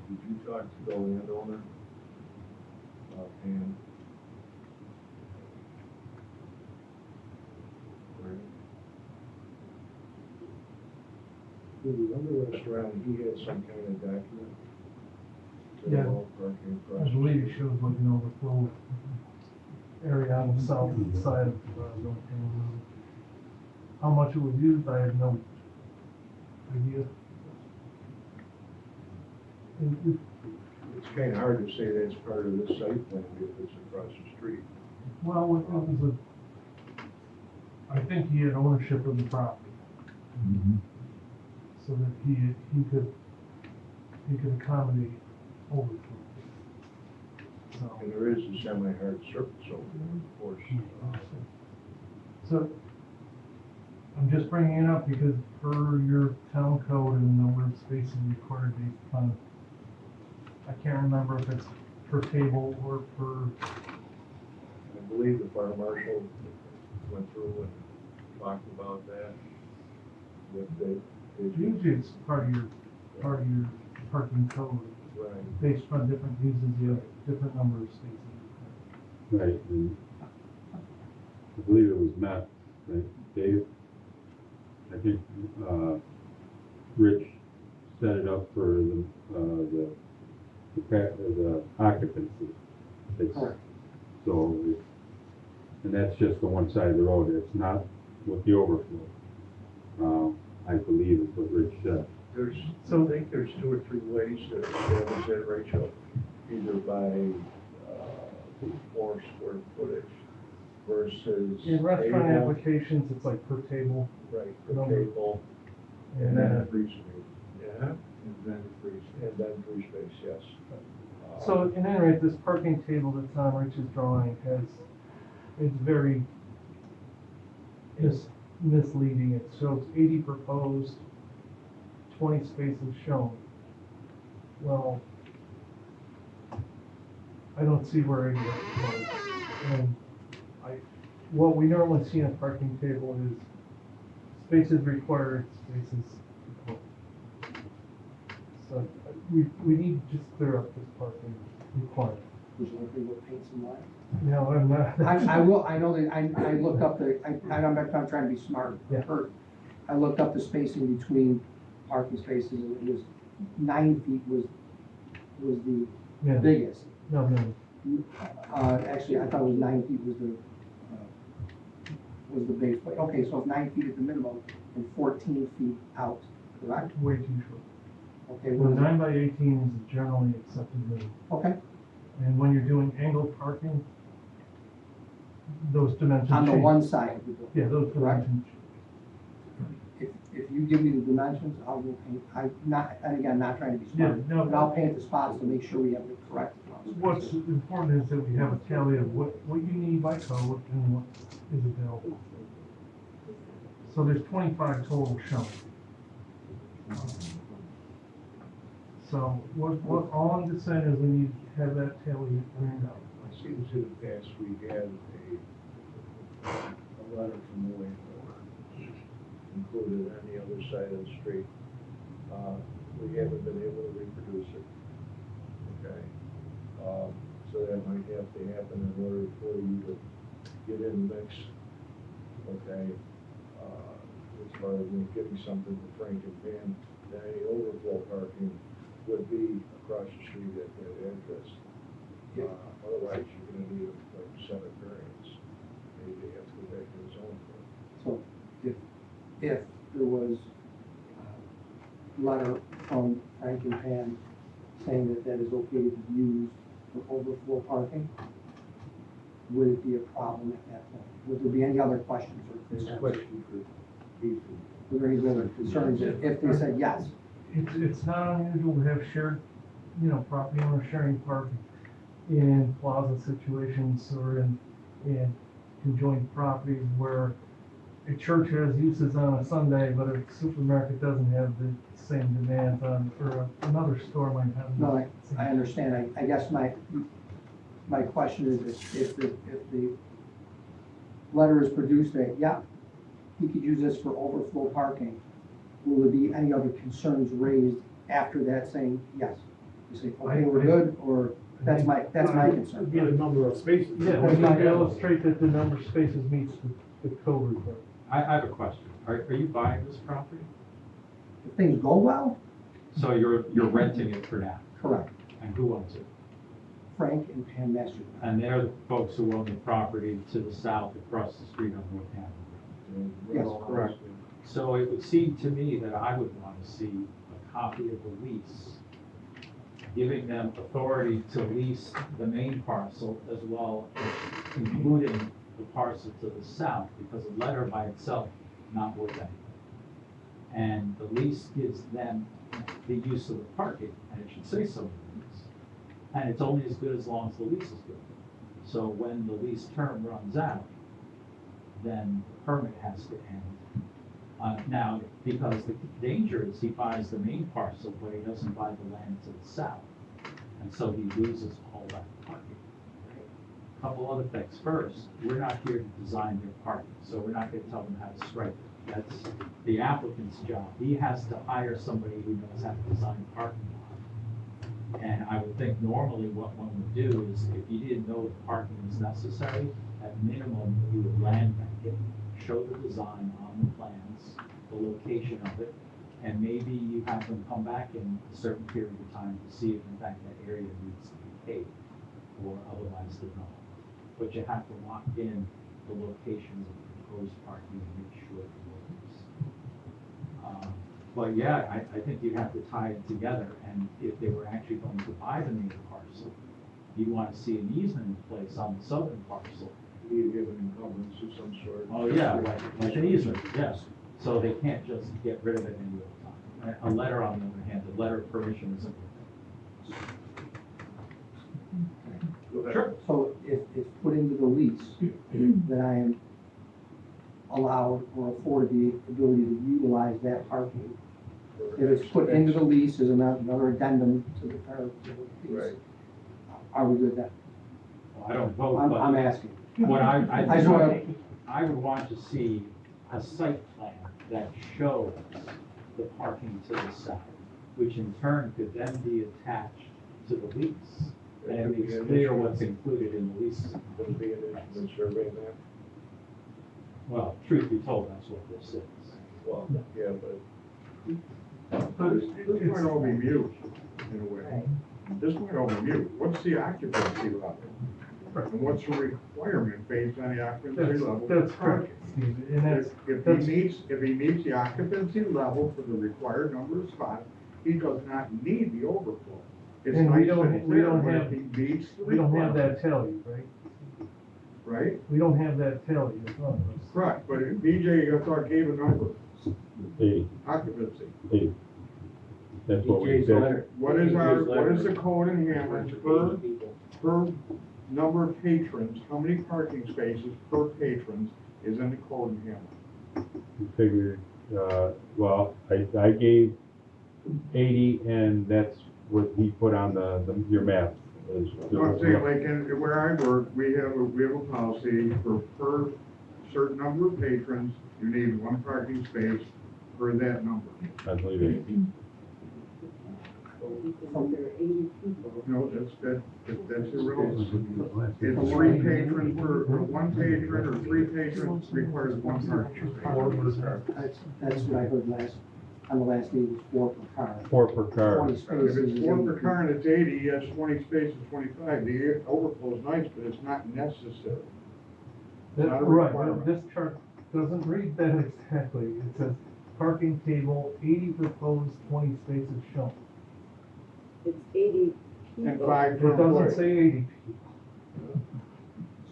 did you talk to the landowner? Pam? Right. The other restaurant, he had some kind of document? Yeah. All parking across I the believe it street. shows like an overflow area on the south side of North Canyon Road. How much it was used, I have no idea. It's kind of hard to say that's part of this site plan if it's across the street. Well, it was I think he had ownership of the property, so that he could accommodate overflow. So. And there is a semi-hard surface over there, of course. So, I'm just bringing it up because per your town code and the number of spaces required based upon, I can't remember if it's per table or per, I believe the fire marshal went through and talked about that. With the, usually it's part of your parking code. right. Based on different uses, you have different number of spaces. Right, and I believe it was Matt, right, Dave? I think, Rich set it up for the occupancy. It's- Correct. So, and that's just the one side of the road, it's not with the overflow. I believe is what Rich said. There's, I think there's 2 or 3 ways to establish that ratio, either by, floor square footage versus. In restaurant table, applications, it's like per table. right, per number. table, And and then, then free space. Yeah, and then free space, yes. so in any rate, this parking table that's on Rich's drawing it's very misleading. It shows 80 proposed, 20 spaces shown. Well, I don't see where 80 are proposed. And what we normally see on a parking table is spaces required, spaces proposed. So we need to just clear up this parking requirement. Would you like me to paint some lines? No, I'm not. I know that, I looked up I'm trying to be smart. Yeah. I looked up the spacing between parking spaces, and it was 9 feet was the Yeah. biggest. No. Actually, I thought it was 9 feet was the base plate. Okay, so it's 9 feet at the minimum and 14 feet out, correct? Way too short. Okay, Well, what is it? 9 by 18 is generally accepted minimum. Okay, And when you're doing angled parking, those dimensions on the change. one side of the building. Yeah, those Correct. dimensions. If you give me the dimensions, I'll go paint, and again, not trying to be Yeah, smart, no. but I'll paint the spots to make sure we have the correct. What's important is that we have a tally of what you need by code and what is available. So there's 25 total shown. So all I'm just saying is we need to have that tally ironed out. It seems in the past we had a letter from the landlord included on the other side of the street. We haven't been able to reproduce it. Okay? So that might have to happen in order for you to get in the mix. Okay? As far as getting something to Frank and Pam, then any overflow parking would be across the street at that address. Otherwise, you're gonna need like a Senate variance. Maybe they have to go back to the zone board. So if there was a letter from Frank and Pam saying that that is okay to be used for overflow parking, would it be a problem at that point? Would there be any other questions or There's a concerns? question for Keith. Were there any other concerns if they said yes? It's not unusual to have shared, property owner sharing parking in plaza situations or in conjoined properties where a church has uses on a Sunday, but a supermarket doesn't have the same demands on, or another store might have. No, I understand. I guess my question is if the letter is produced that, yeah, he could use this for overflow parking, will there be any other concerns raised after that saying, yes? You say, okay, we're good, or that's my concern. Be the number of spaces. Yeah, we need to illustrate that the number of spaces meets the code requirement. I have a question. Are you buying this property? If things go well, So you're renting it for now? correct. And who owns it? Frank and Pam Master. And they're the folks who own the property to the south across the street on Northampton. Yes, correct. So it would seem to me that I would want to see a copy of the lease, giving them authority to lease the main parcel as well as including the parcel to the south, because a letter by itself not worth anything. And the lease gives them the use of the parking, and it should say so in the lease. And it's only as good as long as the lease is good. So when the lease term runs out, then the permit has to end. Now, because the danger is he buys the main parcel, but he doesn't buy the land to the south. And so he loses all that parking. Couple other things. First, we're not here to design their parking, so we're not gonna tell them how to stripe it. That's the applicant's job. He has to hire somebody who knows how to design a parking lot. And I would think normally what one would do is if you didn't know the parking was necessary, at minimum, you would land bank it, show the design on the plans, the location of it, and maybe you have them come back in a certain period of time to see if in fact that area needs to be paved or otherwise developed. But you have to lock in the locations of proposed parking and make sure it works. But yeah, I think you have to tie it together, and if they were actually going to buy the main parcel, you'd want to see an easement in place on the southern parcel. You give an encumbrance of some sort. Oh, yeah, like an easement, yes. So they can't just get rid of it any other time. A letter, on the other hand, the letter of permission isn't. Sure. So if put into the lease that I am allowed or afforded the ability to utilize that parking, if it's put into the lease as another addendum to the lease, Right. are we good then? Well, I don't vote, but. I'm asking. What I just wanna- I would want to see a site plan that shows the parking to the south, which in turn could then be attached to the lease. And it makes clear what's included in the lease. It'll be an instrument survey map. Well, truth be told, that's what this is. Well, yeah, but But This it's- might all be mute, in a way. This might all be mute. What's the occupancy level? And what's the requirement based on the occupancy level? That's of correct, parking? Steve, and that's, If he meets the occupancy level for the required number of spots, he does not need the overflow. It's And we nice don't- that it's we there, don't but have- if he meets the we don't have requirement, that tally, right? right? We don't have that tally in front of us. Correct, but if BJ, I thought, gave a number, 8, occupancy. 8. That's what we DJ's said. letter. What is DJ's letter. the code in Hamlet per number of patrons, how many parking spaces per patrons is in the code in Hamlet? We figured, well, I gave 80, and that's what he put on your map. No, I'm saying, like, where I work, we have a policy for per certain number of patrons, you need one parking space per that number. I believe it. So there are 80 people. No, that's irrelevant. It's three patrons or one patron or three patrons requires one parking space. That's what I heard on the last meeting, was 4 per car. 4 per car. 20 If spaces. it's is 4 80 per car and it's 80, that's 20 spaces, 25. The overflow is nice, but it's not necessary. That- Not a Right, requirement. this chart doesn't read that exactly. It says parking table, 80 proposed, 20 spaces shown. It's 80 And people. 5 per It doesn't employee. say 80.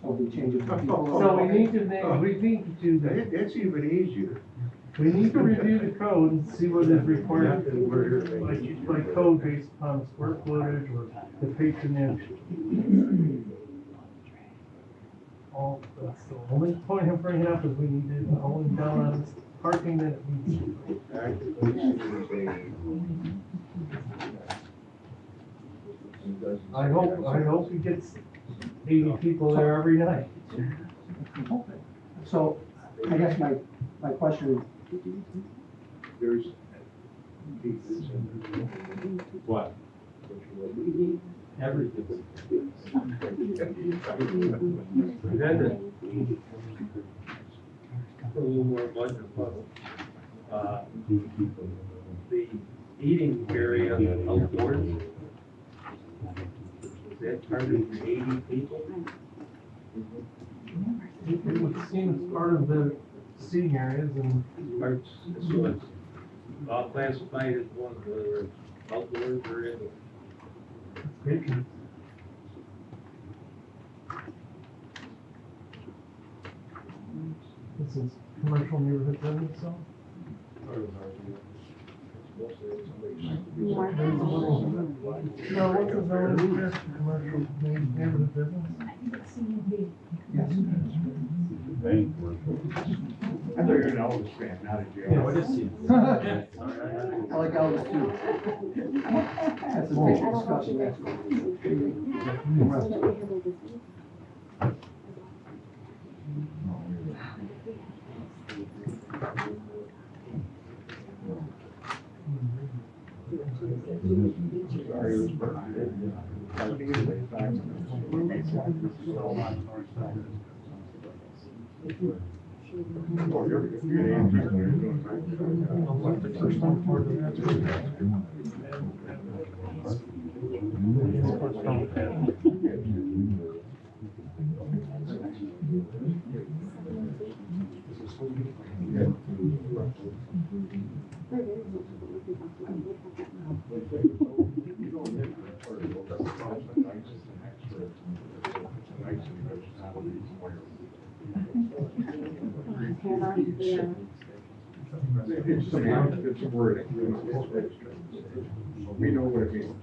So we change it to people. So we need to do that. That's even easier. We need to review the code and see what is required by code based upon square footage or the patronage. All, that's the only point I'm bringing up is we need to own down on parking that it needs. I hope he gets 80 people there every night. So, I guess my question There's. What? Everything. Then a little more budget level. The eating area outdoors, is that targeted for 80 people? It would seem it's part of the seating areas and So it's all classified as one, whether it's outdoors or indoors. patrons. This is commercial neighborhood business zone. No, what's the zone here? Commercial neighborhood business? I think it's CUP. Yes. I thought you were an Elvis fan, not a Joe. Yeah, what is he? I like Elvis too. That's a big discussion, that's. It's a word. We know what it means.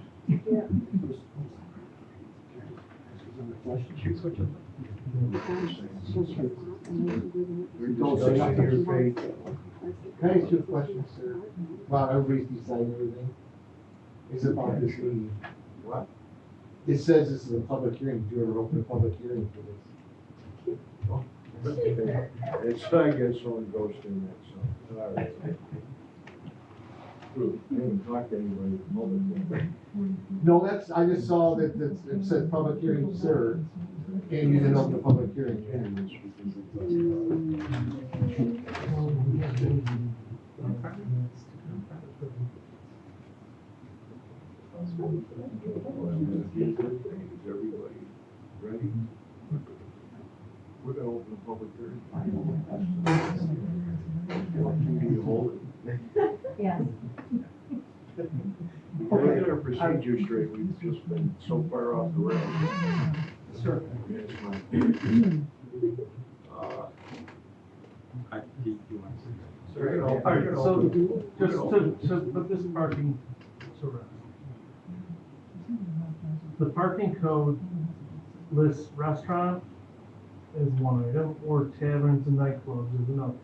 Can I ask you a question, sir? About everybody's deciding everything? It's about this meeting. What? It says this is a public hearing, do you want to open a public hearing for this? It's, I guess someone goes in that, so, all right. I haven't talked to anybody publicly. No, that's, I just saw that, it said public hearing, sir, and you didn't open a public hearing. Is everybody ready? We're gonna open a public hearing. Can you hold it? Yes. We'll get our procedure straight, we've just been so far off the rails. Sure. It's fine. All right, so just to put this parking, the parking code lists restaurant as one item, or taverns and nightclubs as another.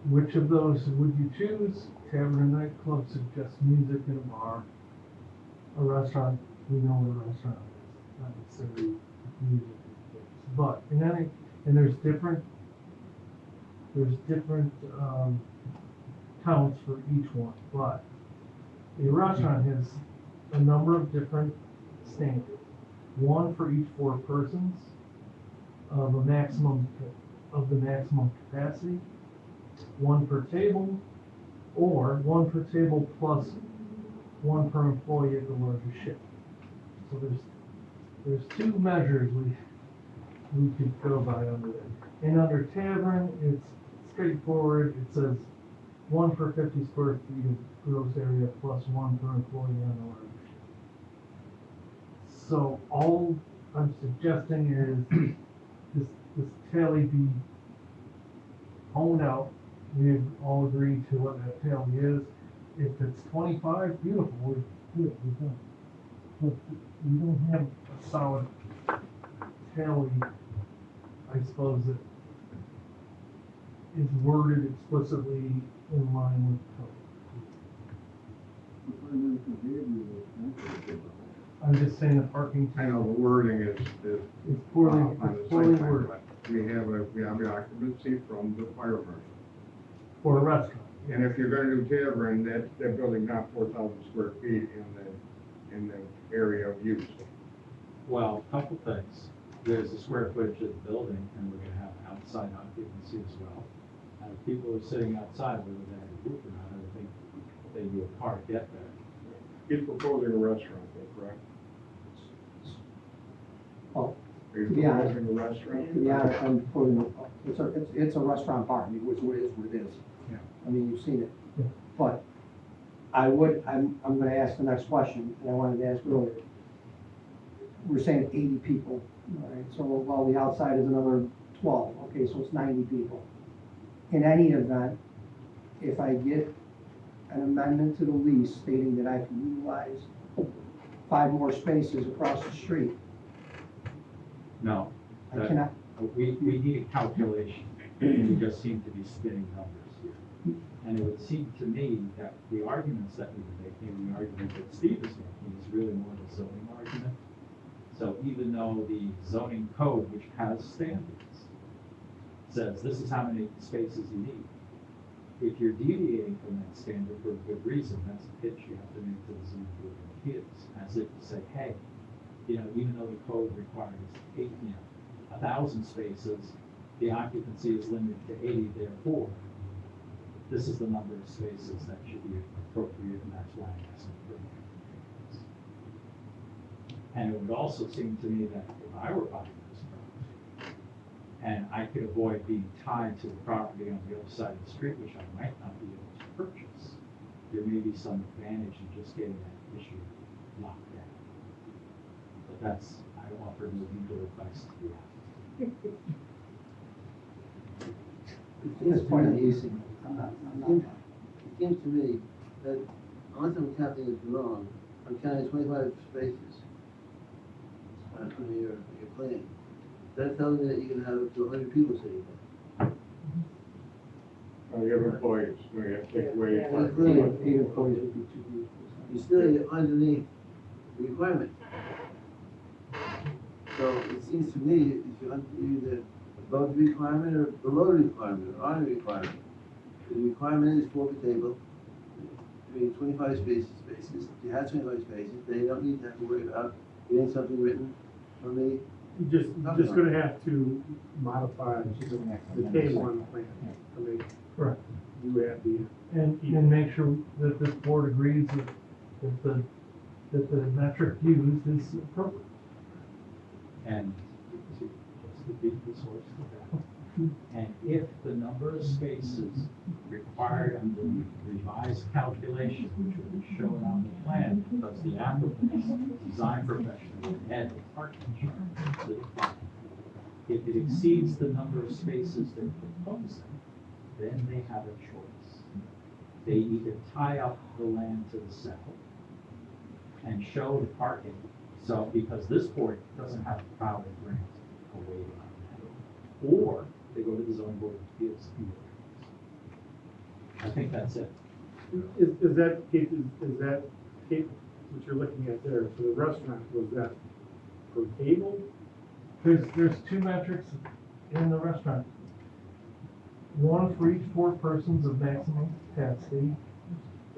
Which of those would you choose? Tavern and nightclub suggests music in a bar. A restaurant, we know what a restaurant is, not necessarily music. But in any, and there's different counts for each one, but a restaurant has a number of different standards. One for each 4 persons of the maximum capacity, 1 per table, or 1 per table plus 1 per employee at the larger shift. So there's 2 measures we could go by under that. And under tavern, it's straightforward. It says 1 per 50 square feet of gross area plus 1 per employee on the large shift. So all I'm suggesting is this tally be honed out. We've all agreed to what that tally is. If it's 25, beautiful, we're good, we're done. But we don't have a solid tally, I suppose, that is worded explicitly in line with code. I'm just saying the parking I know table the wording is is poorly, on the it's poorly site plan, worded but we have the occupancy from the fire marshal. for a restaurant. And if you're gonna do tavern, that building's not 4,000 square feet in the area of use. Well, a couple things. There's the square footage of the building, and we're gonna have outside occupancy as well. And if people are sitting outside, whether they have a roof or not, I would think they'd be a car to get there. He's proposing a restaurant, though, correct? Well, Are you to be honest- proposing a restaurant? to be honest, I'm putting, it's a restaurant bar, I mean, it is what it is. Yeah. I mean, you've seen it. Yeah. But I'm gonna ask the next question, and I wanted to ask earlier. We're saying 80 people, all right, so while the outside is another 12, okay, so it's 90 people. In any event, if I get an amendment to the lease stating that I can utilize 5 more spaces across the street, No. I that- cannot, We need a calculation. We just seem to be spinning numbers here. And it would seem to me that the arguments that we were making, the argument that Steve is making, is really more the zoning argument. So even though the zoning code, which has standards, says this is how many spaces you need, if you're deviating from that standard for a good reason, that's a pitch you have to make to the zoning board of appeals, as if to say, hey, even though the code requires 1,000 spaces, the occupancy is limited to 80, therefore, this is the number of spaces that should be appropriate, and that's why I'm asking for a variance. And it would also seem to me that if I were buying this property, and I could avoid being tied to the property on the other side of the street, which I might not be able to purchase, there may be some advantage in just getting that issue locked down. But that's, I offer no legal advice to the applicant. at this point, I'm leasing. It seems to me that unless I'm counting it wrong, I'm counting 25 spaces on your plan. That tells me that you can have up to 100 people sitting there. You have employees, you have to take away. Yeah, part- really. 8 employees would be 2 vehicles. You're still underneath the requirement. So it seems to me if you're either above the requirement or below the requirement or on the requirement. The requirement is 4 per table, I mean 25 spaces. If you have 25 spaces, then you don't need to have to worry about getting something written from the. You're just gonna have to modify the K1 plan to make. Correct. You have the. And make sure that this board agrees that the metric used is appropriate. And to just to beat this horse to death. And if the number of spaces required under the revised calculation, which will be shown on the plan, because the applicant's design professional had the parking chart to the plan. If it exceeds the number of spaces they're proposing, then they have a choice. They either tie up the land to the south and show the parking, so because this board doesn't have the power to grant a waiver on that, or they go to the zoning board of appeals. I think that's it. Is that, Kate, is that, Kate, what you're looking at there, for the restaurant, was that per table? There's 2 metrics in the restaurant. 1 for each 4 persons of maximum capacity,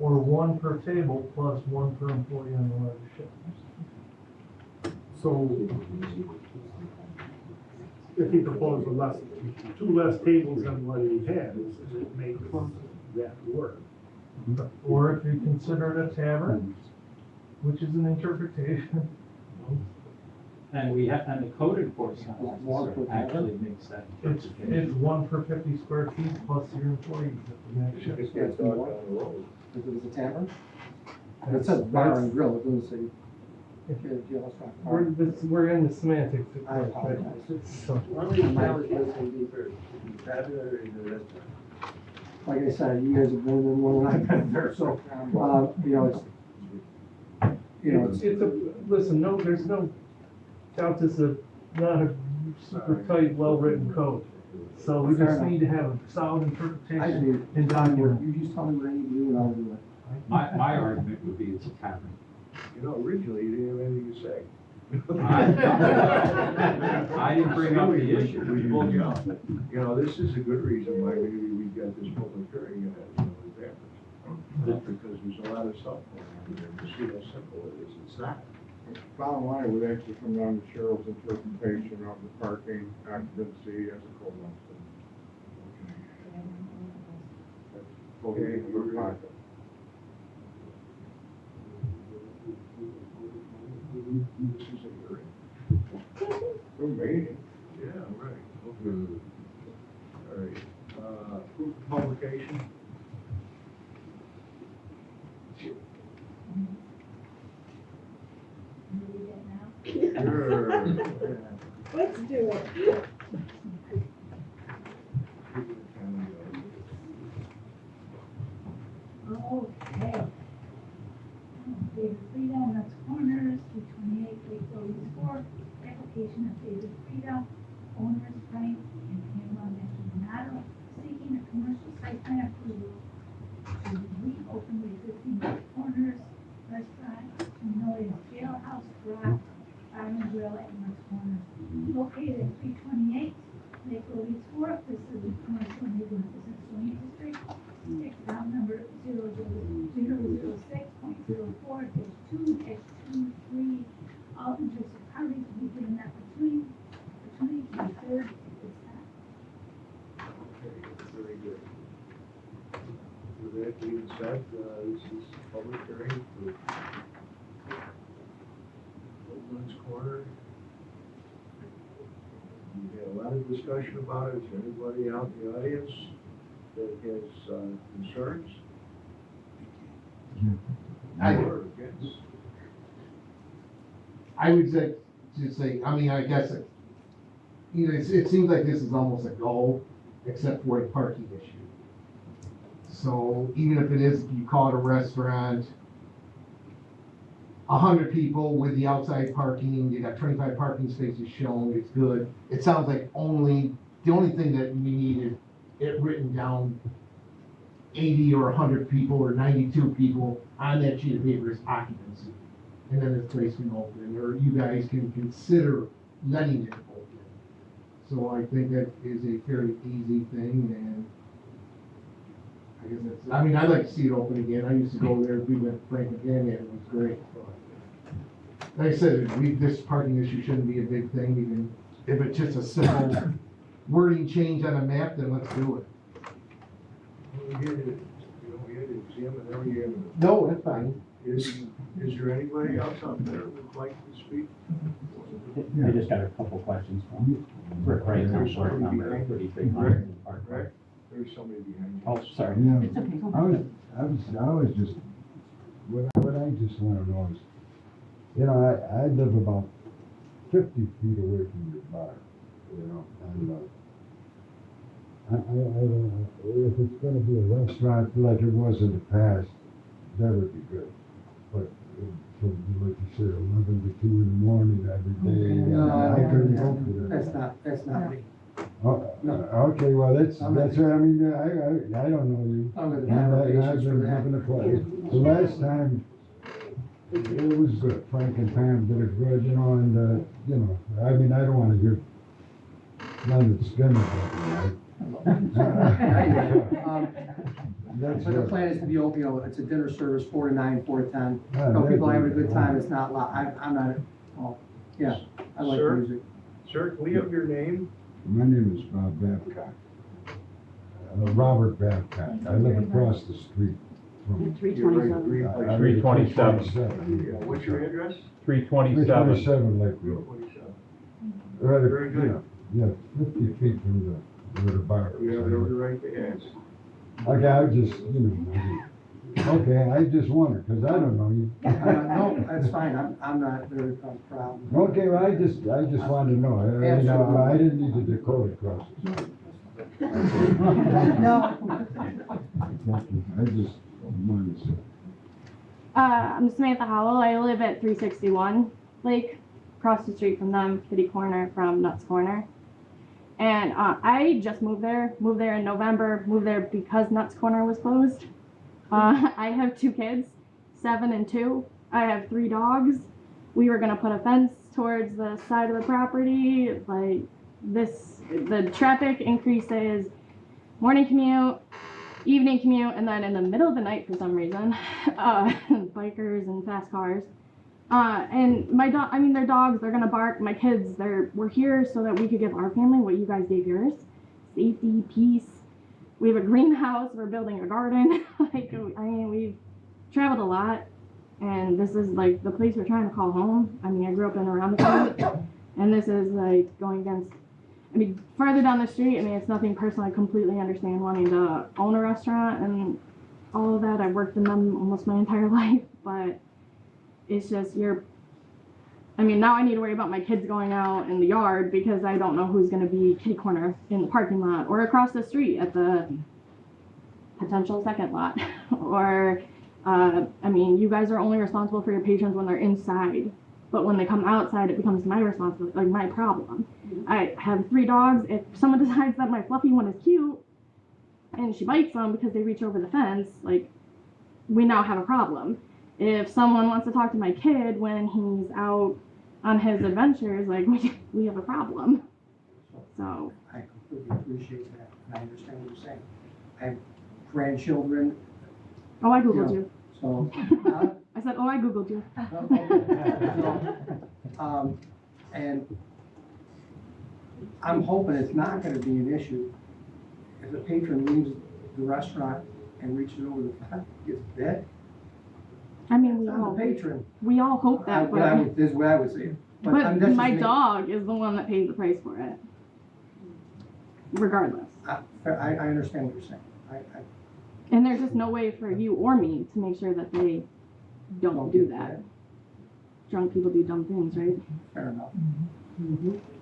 or 1 per table plus 1 per employee on the larger shift. So if he proposed a 2 less tables than what he has, it makes that work. Or if you consider it a tavern, which is an interpretation, And we have, and the code enforcement More officer for actually makes that It's interpretation. 1 per 50 square feet plus your employees at the max. Just get dog down the road. If it was a tavern? It says bar and grill, it doesn't say. If you're a restaurant. We're in the semantics. of I course, apologize. but- So, How many calories does it be for tavern or in the restaurant? Like I said, you guys have been in one when I've been there, so, you know, it's, It's a, listen, no, there's no doubt this is not a super tight, well-written code. So we Fair just enough. need to have a solid I interpretation do. and document. You just tell me what I need to do and I'll do it. My argument would be it's a tavern. You know, originally you didn't have anything to say. I didn't bring up the issue. Well, you know, this is a good reason why maybe we've got this public hearing, because there's a lot of stuff going on there, to see how simple it is, it's not. Bottom line would actually come down to Cheryl's interpretation of the parking occupancy as a code officer. That's totally in her pocket. This is a hearing. Good meeting. Yeah, right, okay. All right, proof of publication? Sure. Let's do it. Okay. David Frida, Nuts Corners, 228 Lakeville East 4, application of David Frida, owners Frank and Pamela Maldonado, seeking a commercial site plan approval to reopen the existing Nuts Corners restaurant, known as Jailhouse Rock Bar and Grill at Nuts Corners. Located at 328 Lakeville East 4, this is a commercial neighborhood business zoning district. Tax file number 00006.04-2-23. All interested parties will be given that opportunity to be heard at this time. Okay, very good. With that being said, this is public hearing for Woodlands Corner. We had a lot of discussion about it. Is there anybody out in the audience that has concerns? Or against? I would say, just say, I mean, I guess, you know, it seems like this is almost a goal, except for a parking issue. So even if it is, you call it a restaurant, 100 people with the outside parking, you got 25 parking spaces shown, it's good. It sounds like the only thing that we need is it written down 80 or 100 people or 92 people on that sheet of paper is occupancy. And then this place can open, or you guys can consider letting it open. So I think that is a fairly easy thing, and I guess that's, I mean, I'd like to see it open again. I used to go there, we went to Frank again, and it was great. Like I said, this parking issue shouldn't be a big thing, even if it's just a simple wording change on a map, then let's do it. We had to, we had to examine every evidence. No, that's fine. Is there anybody else out there who would like to speak? I just got a couple questions from Rick Wright, There's board somebody number behind you. 3300 Park Right? Road. There's somebody behind you. Oh, sorry. Yeah, It's okay, go I was just, what I just wanna know is, you know, I live about 50 feet away from your bar, you know, and, I don't know, if it's gonna be a restaurant like it was in the past, that would be good. But, from, like you said, 11 to 2 in the morning every day, No, I couldn't go for that. That's not me. Oh, okay, well, that's what, I mean, I don't know you. I'm gonna And have I've patience for been that. having a place. The last time, it was good. Frank and Pam did it good, you know, and, you know, I mean, I don't wanna hear none that's gonna happen, But the plan is to be open, you know, it's a dinner service, 4 to 9, 4 to 10. Ah, So people that'd having a be good time, it's not loud. I'm not, oh, yeah, I like Sir? music. Sir, can we have your name? My name is Bob Babcock. Robert Babcock. I live across the street from. You're right, Green Place. I live at 327. 327. Yeah, what's your address? 327. 327 Lake Road. 327. Right, Very good. Yeah, 50 feet from where the bar is. You have every right to ask. Okay, I just, okay, I just wondered, because I don't know you. No, that's fine, I'm not very proud. Okay, well, I just wanted to know, I didn't need the Dakota crosses. No. I just wanted to say. I'm Samantha Howell. I live at 361 Lake, across the street from them, kitty corner from Nuts Corner. And I just moved there in November, moved there because Nuts Corner was closed. I have 2 kids, 7 and 2. I have 3 dogs. We were gonna put a fence towards the side of the property. Like the traffic increases, morning commute, evening commute, and then in the middle of the night for some reason, bikers and fast cars. And my dog, I mean, they're dogs, they're gonna bark. My kids, we're here so that we could give our family what you guys gave yours. Safety, peace. We have a greenhouse, we're building a garden. Like, I mean, we've traveled a lot, and this is like the place we're trying to call home. I mean, I grew up in around the street, and this is like going against, I mean, farther down the street, I mean, it's nothing personal. I completely understand wanting to own a restaurant and all of that. I've worked in them almost my entire life, but it's just I mean, now I need to worry about my kids going out in the yard because I don't know who's going to be kitty corner in the parking lot or across the street at the potential second lot. Or, I mean, you guys are only responsible for your patrons when they're inside. But when they come outside, it becomes my responsibility, like my problem. I have 3 dogs. If someone decides that my fluffy one is cute and she bites them because they reach over the fence, like, we now have a problem. If someone wants to talk to my kid when he's out on his adventures, like, we have a problem. So. I completely appreciate that, and I understand what you're saying. I have grandchildren. Oh, I Googled you. So. I said, oh, I Googled you. And I'm hoping it's not gonna be an issue. If the patron leaves the restaurant and reaches over the front, gets bit, I mean, it's on the patron. we all hope that, but, This is what I would say. but I'm just my saying- dog is the one that pays the price for it. Regardless. I understand what you're saying. And there's just no way for you or me to make sure that they don't do that. Drunk people do dumb things, right? Fair enough.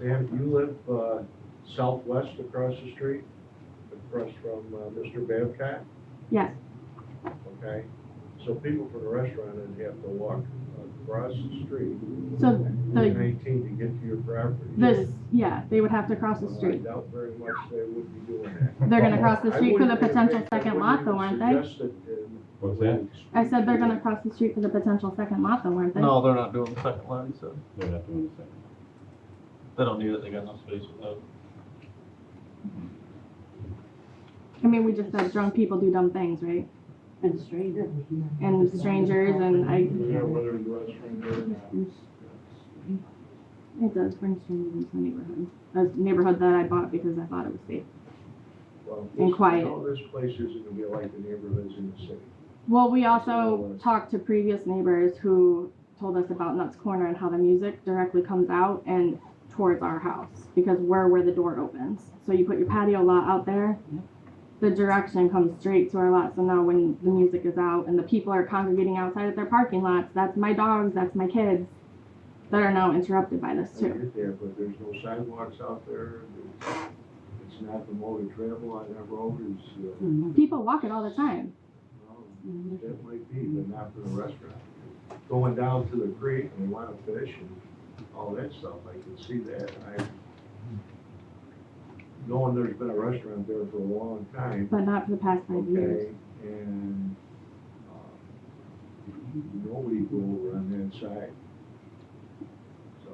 Ma'am, you live southwest across the street, across from Mr. Babcock? Yes. Okay, so people from the restaurant would have to walk across the street. So the 19 to get to your property. yeah, they would have to cross the I street. doubt very much they would be doing that. They're gonna cross the I street for the wouldn't- potential I second wouldn't lot though, even aren't they? suggest it in- What's that? I said they're gonna cross the street for the potential second lot though, aren't they? No, they're not doing the second lot, he said. They're not doing the second. They don't need it, they got enough space without. I mean, we just said drunk people do dumb things, right? And strangers. And strangers, and Yeah, whether the restaurant or not. it does bring strangers into the neighborhood. A neighborhood that I bought because I thought it was safe. Well, And this- quiet. No, this place isn't gonna be like the neighborhoods in the city. Well, we also talked to previous neighbors who told us about Nuts Corner and how the music directly comes out and towards our house because we're where the door opens. So you put your patio lot out there, the direction comes straight to our lot. So now when the music is out and the people are congregating outside at their parking lots, that's my dogs, that's my kids that are now interrupted by this I too. get that, but there's no sidewalks out there. It's not the mode of travel on that road is, People walk it all the time. that might be, but not for the restaurant. Going down to the creek and they wanna fish and all that stuff, I can see that. Knowing there's been a restaurant there for a long time. But not for the past 5 years. Okay, and, nobody go over on that side. So,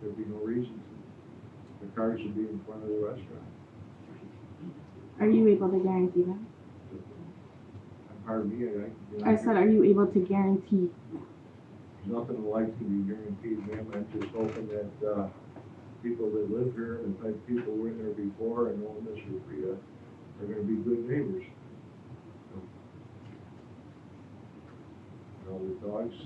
there'd be no reason to. The cars would be in front of the restaurant. Are you able to guarantee that? Pardon me, I said, are you able to guarantee? There's nothing like to be guaranteed, ma'am. I'm just hoping that, people that live here and the type of people were in there before and knowing Mr. Rita are gonna be good neighbors. Now, the dogs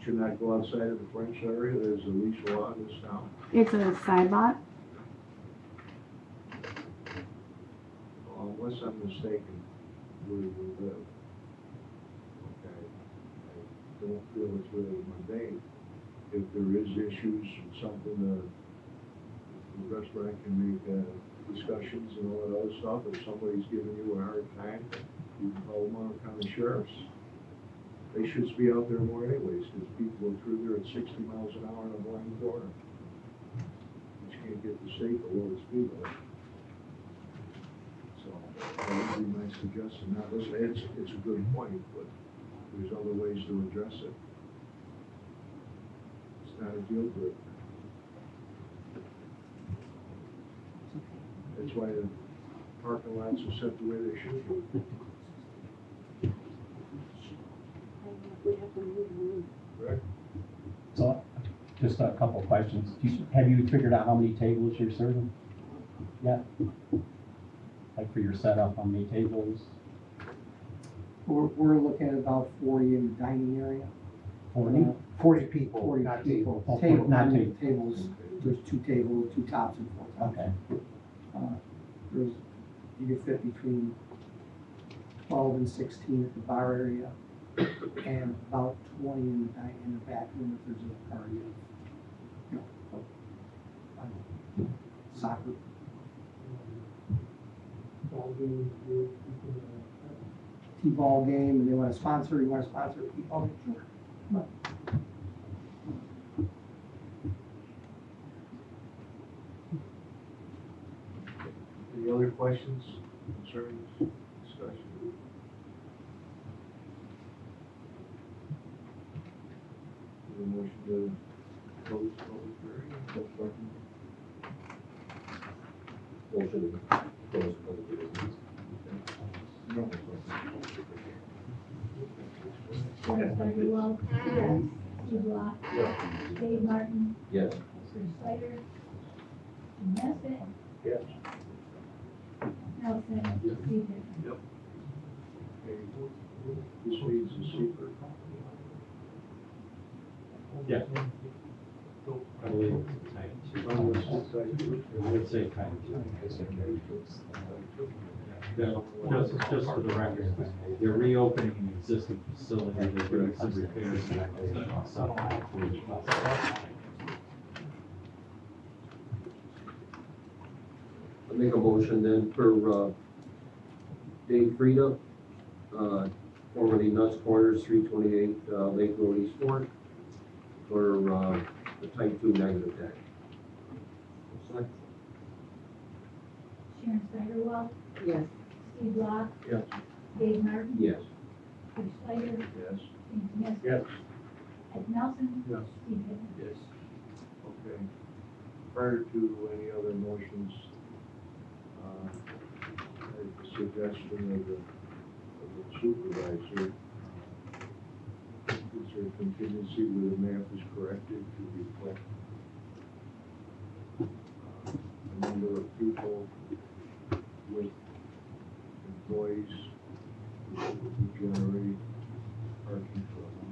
should not go outside of the French area, there's a leash law in this town. It's a side lot. Unless I'm mistaken, where you live. Okay, I don't feel it's really mundane. If there is issues, something, the restaurant can make, discussions and all that other stuff. If somebody's giving you a hard time, you can call Monroe County Sheriffs. They should be out there more anyways, because people go through there at 60 miles an hour in a blind corner. You just can't get the state below the speed limit. So, that would be my suggestion. Now, listen, it's a good point, but there's other ways to address it. It's not a deal breaker. That's why the parking lots are set the way they should be. Correct? So, just a couple of questions. Have you figured out how many tables you're serving yet? Like for your setup, how many tables? We're looking at about 40 in the dining area. 40? 40 people. 40 not people. tables. Table, Not I mean, tables. tables, there's 2 tables, 2 tops and 4 tops. Okay. There's, you can fit between 12 and 16 at the bar area, and about 20 in the back room if there's a party of, you know, I don't know, soccer. T-ball game, and they want to sponsor, you want to sponsor a T-ball game? Sure. Any other questions, concerns, discussion? Any motion to close public hearing? Motion to close public hearing. No. Sharon Steigerwald. Yes. Steve Block. Yeah. Dave Martin. Yes. Chris Snyder. Jim Nesbitt. Yes. Nelson. Yes. Steve Hill. Yep. Okay, this needs a secret. Yeah. I believe it's type 2. I would say type 2. Just for the record, they're reopening an existing facility, they're doing some repairs and I make a motion then for, Dave Frida, formerly Nuts Corners, 328, Lake Road, East Fork, for, the type 2 negative deck. Sharon Steigerwald. Yes. Steve Block. Yes. Dave Martin. Yes. Chris Snyder. Yes. James Nesbitt. Yes. Ed Nelson. Yes. Steve Hill. Yes. Okay. Prior to any other motions, a suggestion of the supervisor, is there a contingency where the map is corrected to reflect a number of people with employees who generate parking for them?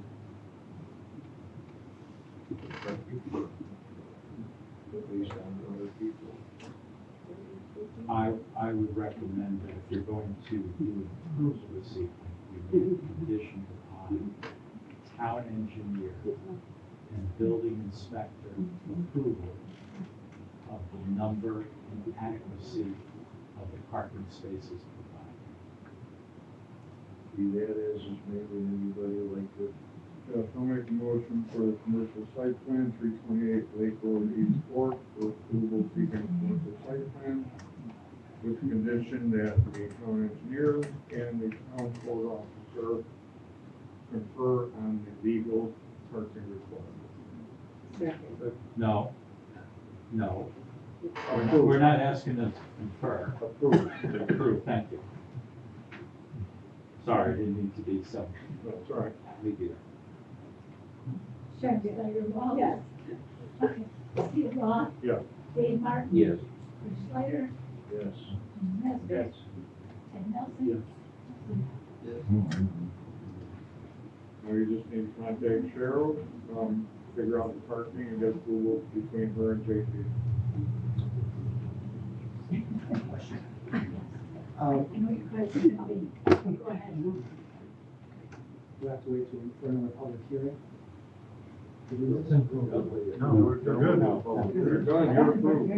Parking for, based on other people. I would recommend that if you're going to do approval this evening, you make a condition upon town engineer and building inspector approval of the number and adequacy of the parking spaces provided. Be that as is may, would anybody like to? Yes, I'll make a motion for the commercial site plan, 328 Lake Road, East Fork, for approval seeking commercial site plan, with the condition that the town engineer and the town code officer confer on the legal parking requirements. No, we're not asking them to confer. To approve, thank you. Sorry, I didn't mean to be so. That's all right. Leave it. Sharon Steigerwald. Yes. Okay. Steve Block. Yeah. Dave Martin. Yes. Chris Snyder. Yes. Jim Nesbitt. Ed Nelson. The You just need to contact Cheryl, figure out the parking and get approval between her and JP. I know your question's gonna be, go ahead. Do we have to wait for another public hearing? To do this? No, we're good. You're done, you're approved.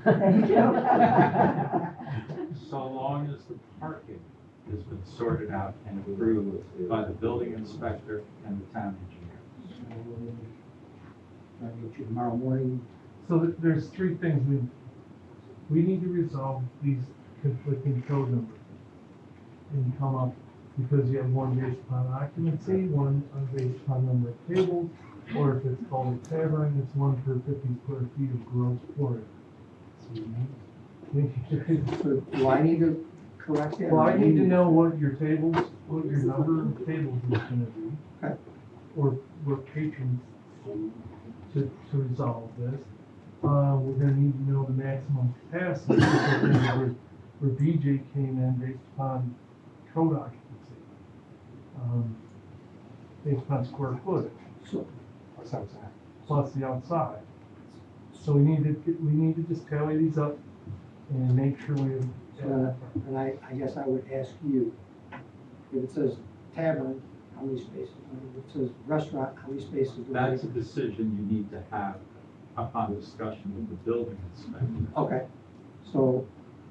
Thank you. So long as the parking has been sorted out and approved by the building inspector and the town engineer. I'll meet you tomorrow morning. So there's three things we need to resolve these conflicting code numbers. And come up, because you have one based upon occupancy, one based upon number of tables, or if it's called a tavern, it's one per 50 square feet of gross floor area. So do I need to correct that? Well, I need to know what your tables, what your number of tables is gonna be. Okay. Or what patrons to resolve this. We're gonna need to know the maximum capacity, where BJ came in based upon code occupancy. Based upon square footage. So, what's outside? Plus the outside. So we need to just tally these up and make sure we have. And I guess I would ask you, if it says tavern, how many spaces? If it says restaurant, how many spaces do I? That's a decision you need to have upon discussion with the building inspector. Okay, so,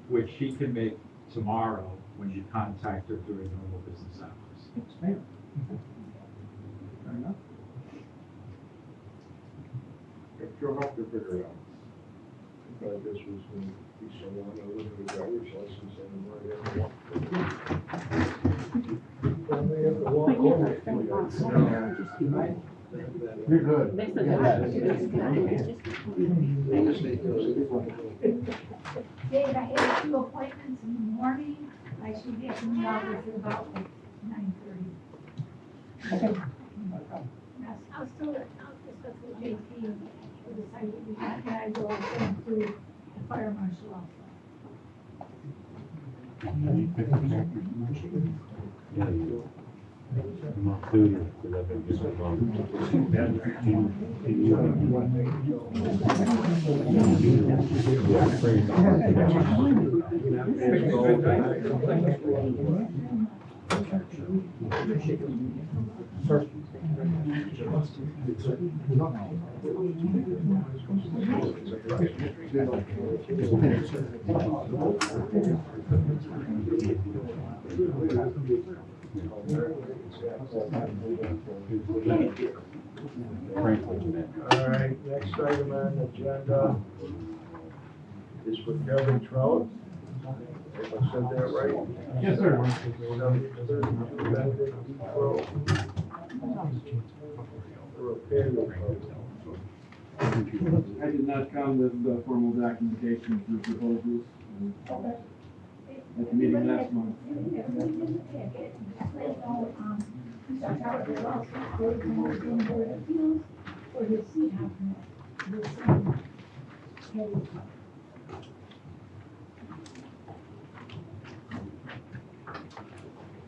Which she can make tomorrow when you contact her during normal business hours. yes, ma'am. Fair enough. You'll have to figure it out. I thought this was going to be someone other than the driver's license anymore. You're good. Dave, I had 2 appointments in the morning. I should get in the office at about like 9:30. I'll still discuss with JP for the site that we got, and I will also include the fire marshal also. All right, next item on the agenda is for Kevin Trout. If I said that right? Yes, sir. I did not come with formal documentation for proposals at the meeting last month. For his seat out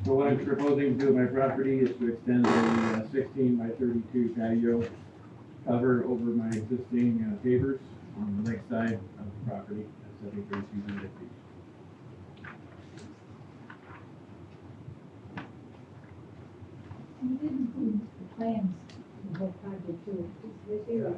So what I'm proposing to do with my property is to extend a 16 by 32 patio cover over my existing pavers on the lake side of the property. That's 73 feet. You did include the plans, the whole project too. Is this here?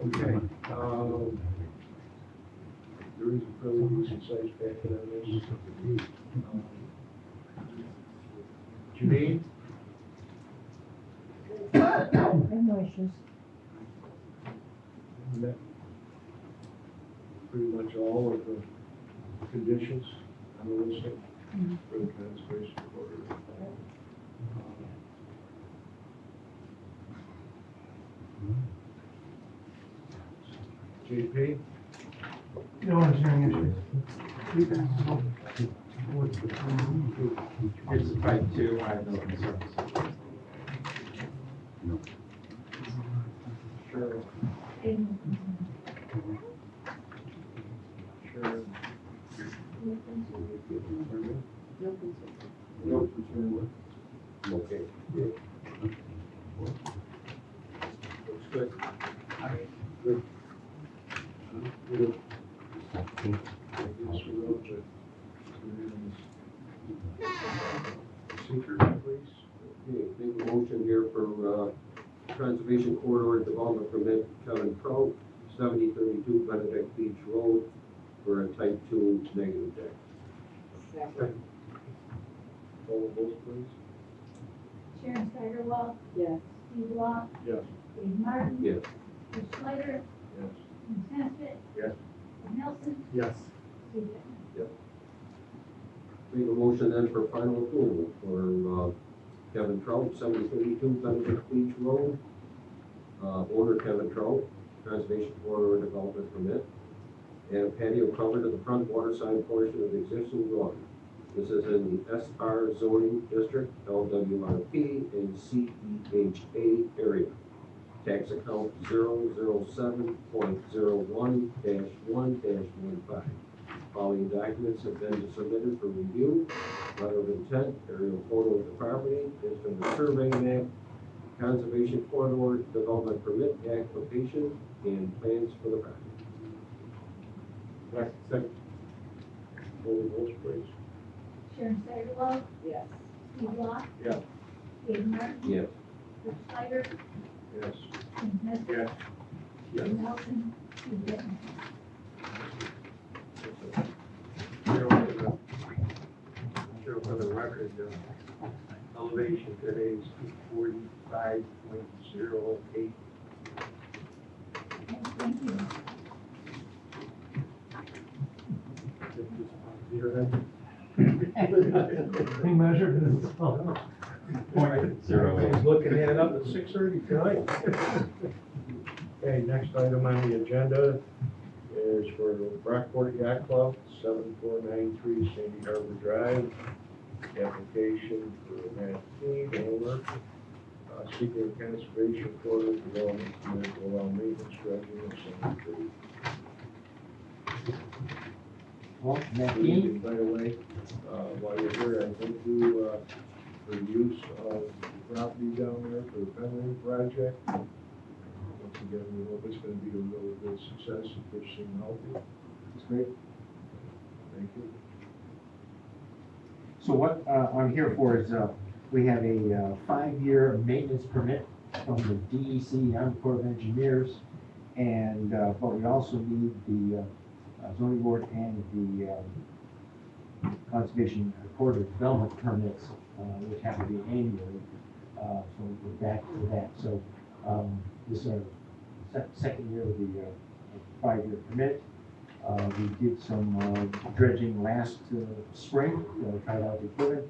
Okay, there is a fairly decent sized packet on this. Janine? No issues. Met pretty much all of the conditions on the listing for the conservation order. JP? No engineering issues. It's a type 2, I have no concerns. Cheryl, Aiden. Sharon, No concern. no concern. Okay. Looks good. Good. Good. I guess we will, but seeker, please. Okay, make a motion here for, Conservation Corridor Development Permit, Kevin Trout, 7032 Benedict Beach Road, for a type 2 negative deck. Second. Call the vote, please. Sharon Steigerwald, Yes. Steve Law, Yes. Dave Martin, Yes. Rich Snyder, Yes. Jim Taskett, Yes. Ed Nelson, Yes. Steve Chipman. Make a motion then for final approval for, Kevin Trout, 7032 Benedict Beach Road. Owner Kevin Trout, Conservation Corridor Development Permit, and a patio cover to the front waterside portion of the existing dwelling. This is in the SR zoning district, LWRP, and CEHA area. Tax account 007.01-1-15. Following documents have been submitted for review. Letter of intent, aerial photo of the property, instrument survey map, conservation corridor development permit application, and plans for the property. Second. Call the vote, please. Sharon Steigerwald, Yes. Steve Law, Yes. Dave Martin, Yes. Rich Snyder, Yes. Jim Taskett, Yes. Ed Nelson, Steve Chipman. Cheryl, for the record, elevation today is 245.08. Thank you. He measured himself. Everybody's looking at it up at 6:30 tonight. Okay, next item on the agenda is for Brockport Yacht Club, 7493 Sandy Harbor Drive. Application for Matt King, owner, seeking conservation corridor development permit to allow maintenance dredging of Sandy Creek. Well, Matt We King, need to, by the way, while you're here, I think you, for use of property down there for the Penland project. Once again, we hope it's gonna be a really good success if they're seeing healthy. that's great. Thank you. So what I'm here for is, we have a 5-year maintenance permit from the DEC, Army Corps of Engineers, and, but we also need the zoning board and the conservation corridor development permits, which have to be annually, so we're back to that. So this is our second year of the 5-year permit. We did some dredging last spring, tried out the equipment,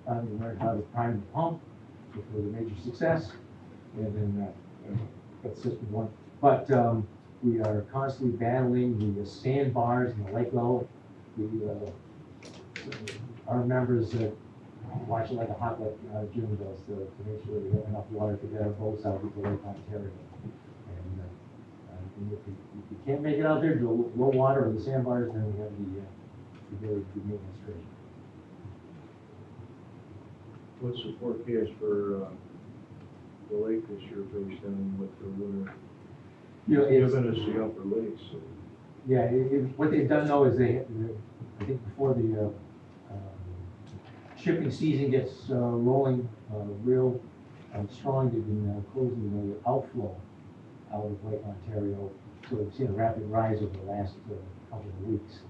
finally learned how to prime the pump, which was a major success, and then got the system going. But we are constantly battling the sandbars and the lake level. Our members watch it like a hot like June does to make sure we have enough water to get our boats out into Lake Ontario. And if we can't make it out there, do low water or the sandbars, then we have the ability to maintenance dredging. What's the forecast for, the lake this year based on what the winter? You know, it's- Given us the upper lakes, so. Yeah, what they've done though is I think before the shipping season gets rolling real strong, they've been closing the outflow out of Lake Ontario. So we've seen a rapid rise over the last couple of weeks,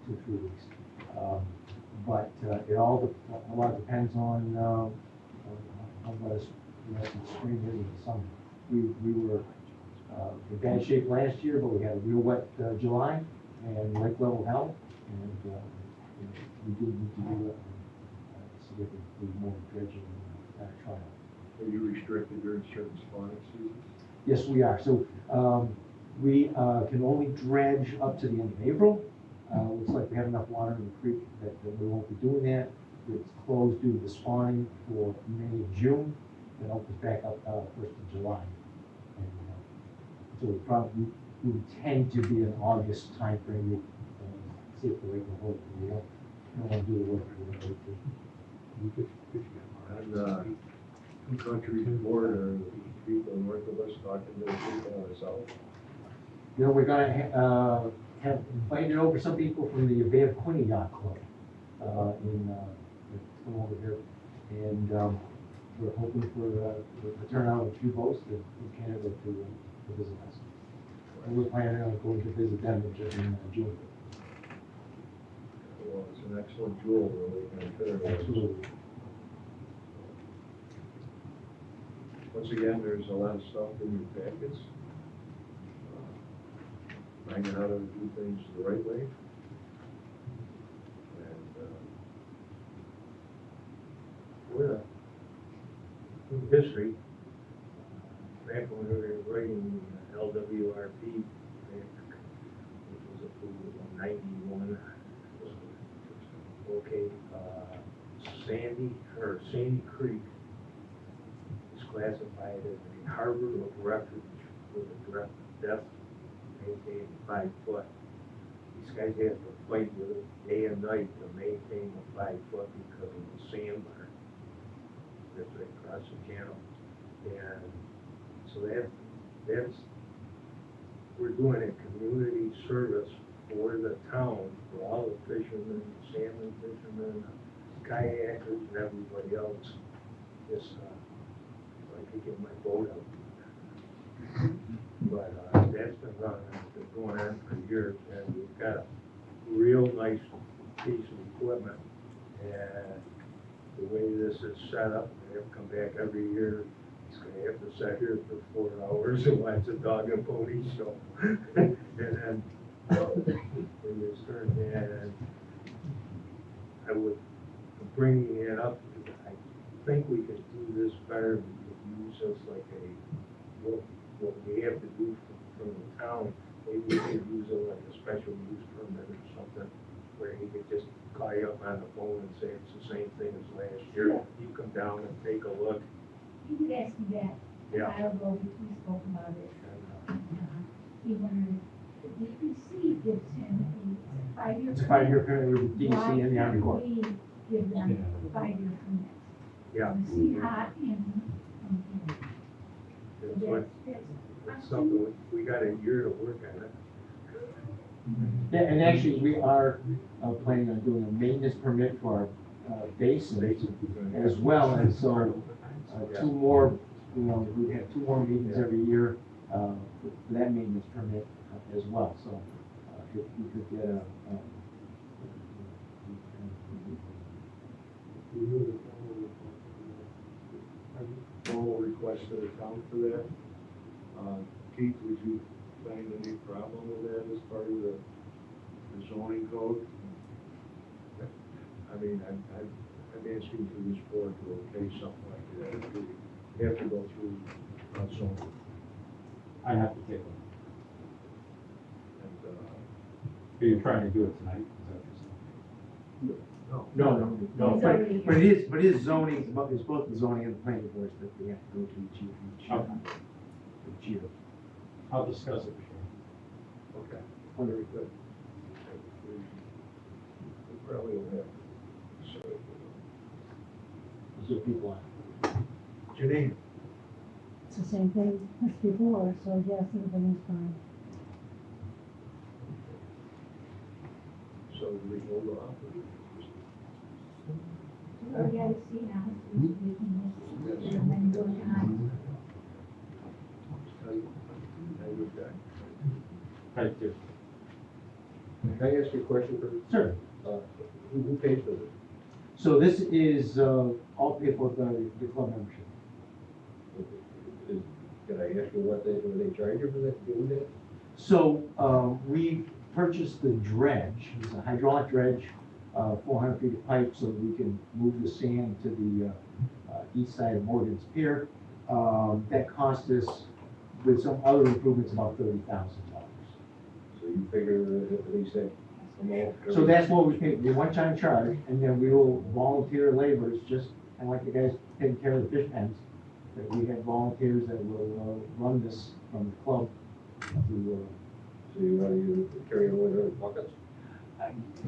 2-3 weeks. But it all, a lot depends on how wet the spring is and the summer. We were in bad shape last year, but we had a real wet July and lake level held, and we did need to do significantly more dredging trial. Are you restricted during certain spawning seasons? Yes, we are. So we can only dredge up to the end of April, Looks like we have enough water in the creek that we won't be doing that. It's closed due to the spawning for May, June, then opens back up, 1st of July. And, so we probably, we tend to be in August timeframe, see if the rate will hold. We don't want to do the work for the rate. On the two countries border, the people north of us talking to the people on the south. You know, we're gonna have invited over some people from the Bay of Quinte Yacht Club, come over here. And, we're hoping for a turnout of a few boats in Canada to visit us. And we're planning on going to visit them in June. Well, it's an excellent jewel, really, and fair. Absolutely. Once again, there's a lot of stuff in your packets. Finding how to do things the right way. And, With a history, back when we were writing the LWRP, which was approved in 91. Okay, Sandy Creek is classified as a harbor of refuge with a depth maintained 5 foot. These guys have to fight with it day and night to maintain the 5 foot because of the sandbar that's right across the channel. And so that's, we're doing a community service for the town, for all the fishermen, salmon fishermen, kayakers, and everybody else. Just, so I could get my boat out. But, that's been going on for years, and we've got a real nice piece of equipment. And the way this is set up, they have to come back every year. He's gonna have to sit here for 4 hours and watch a dog and pony show. And then when you start, and I would bring it up, because I think we could do this better. We could use this like what we have to do from the town. Maybe we could use it like a special use permit or something, where he could just call you up on the phone and say it's the same thing as last year. Yeah. You come down and take a look. You did ask me that a Yeah. while ago, we spoke about it. He wondered, the DEC gives him a 5-year. It's a 5-year period with DEC and the Army Corps. Why can't we give them a 5-year permit? Yeah. See hot and, It's what- it's something, we got a year to work on it. Yeah, and actually, we are planning on doing a maintenance permit for our basin as well, and so 2 more, you know, we have 2 more meetings every year for that maintenance permit as well, so if we could get a formal request to the town for that. Keith, would you find any problem with that as part of the zoning code? I mean, I'm asking for this board to okay something like that. We have to go through zoning. I have to take one. And, Are you trying to do it tonight? Is that what you're saying? No, but it is zoning, it's both the zoning and the planning boards that we have to go to each year. I'll discuss it, sure. okay, very good. We probably will have. So, So people on. Janine? It's the same thing as before, so yes, everything's fine. So do we hold off? we gotta see now, so we can this, and then go on. Thank you. Can I ask you a question for? Sure. Who pays for this? So this is all paid for by the club membership. Can I ask you what they charge you for that, doing that? So we purchased the dredge, it's a hydraulic dredge, 400 feet of pipe so that we can move the sand to the east side of Morgan's Pier. That cost us, with some other improvements, about $30,000. So you figure that at least that So that's what we pay, the one-time charge, and then we will volunteer laborers, just kind of like the guys taking care of the fish pens. That we have volunteers that will, run this from the club to, So you want to carry it over there in buckets?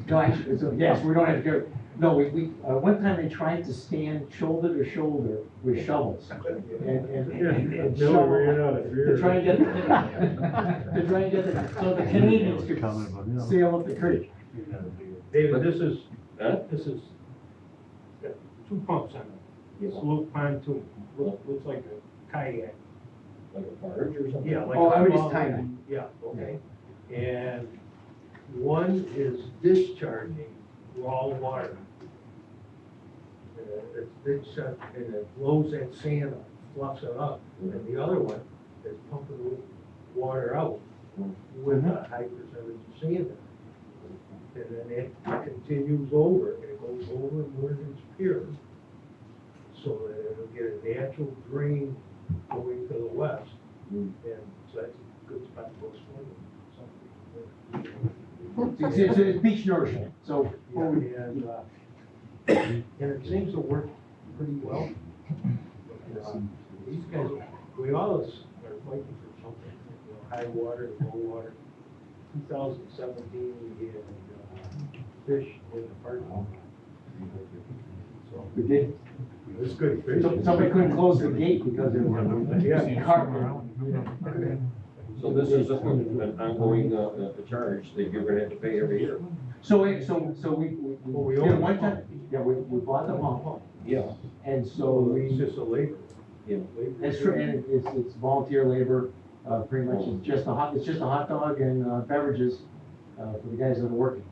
no, actually, so, yes, we don't have to carry, no, one time they tried to stand shoulder to shoulder with shovels. And shovel, to try and get, to try and get, so the Canadians could sail up the creek. David, this is got two pumps on it. It's a little pontoon, looks like a kayak. Like a barge or something? Yeah, like Oh, I a would just small- tie that. Yeah, okay. And one is discharging raw water. It's discharged and it blows that sand up, fluffs it up. And the other one is pumping the water out with a high percentage of sand in it. And then it continues over, and it goes over Morgan's Pier, so that it'll get a natural drain going to the west. And so that's a good spot to go swimming. It's beach nourishment, so. Yeah, and it seems to work pretty well. These guys, we always are fighting for something, high water, low water. 2017, we had fish in the parking lot. So, We did. it was good fish. Somebody couldn't close the gate because it was. Yeah. Carpet. So this is an ongoing, charge that you're gonna have to pay every year? So we we did own one the time, yeah, we bought the pump, Yeah. and so It's we, just a labor. Yeah. that's true, and it's volunteer labor, pretty much, it's just a hot dog and beverages, for the guys that are working.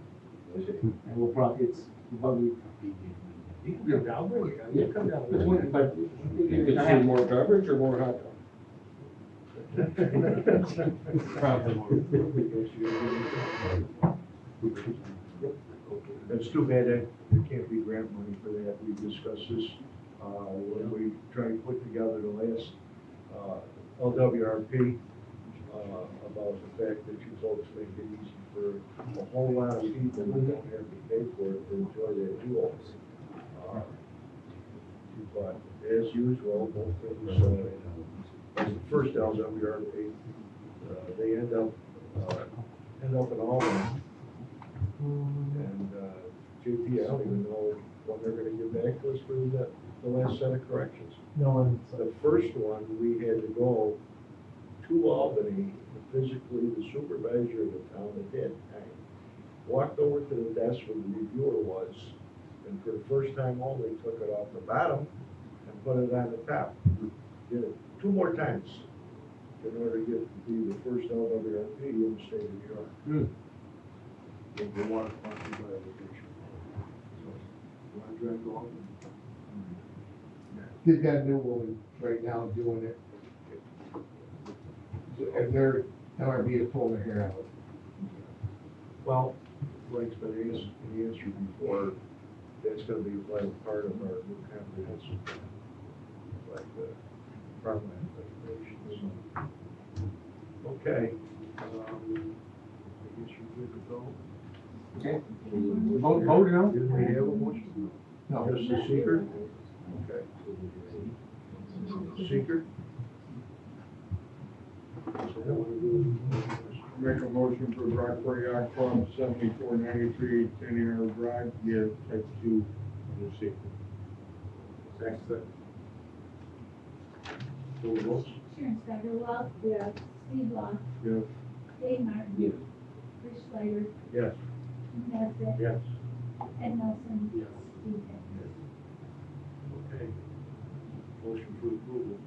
And we'll probably, but we, You can come down, bring it, you come down. between, but. You consume more beverage or more hot dog? Probably more. It's too bad that there can't be grant money for that. We discussed this, when we tried to put together the last, LWRP, about the fact that you folks make it easy for a whole lot of people who don't have to pay for it to enjoy that deal. But as usual, both things, the first LWRP, they end up in Albany. And, JP, I don't even know when they're gonna get back to us for the last set of corrections. No, The first one, we had to go to Albany, physically, the supervisor of the town at that time walked over to the desk where the reviewer was, and for the first time only, took it off the bottom and put it on the top. Did it 2 more times in order to get to be the first LWRP in the state of New York. In the water quantity by the picture. So, you want to drink along? They've got a new woman right now doing it. And their LRB has pulled their hair out. Well, like it's been answered before, that's gonna be a vital part of our new comprehensive plan, like the farmland regulations. Okay, I guess you're good to go. Okay. Voted on? Did we have a motion? No. Just the seeker? Okay. Seeker? Make a motion for Rockport Yacht Club, 7493 10 Drive, year type 2, under secret. Second. Full votes? Sharon Steigerwald. Yes. Steve Law. Yes. Dave Martin. Yes. Chris Schreiber. Yes. Keith Nesbitt. Yes. Ed Nelson. Yes. Steve Henry. Okay. Motion for approval.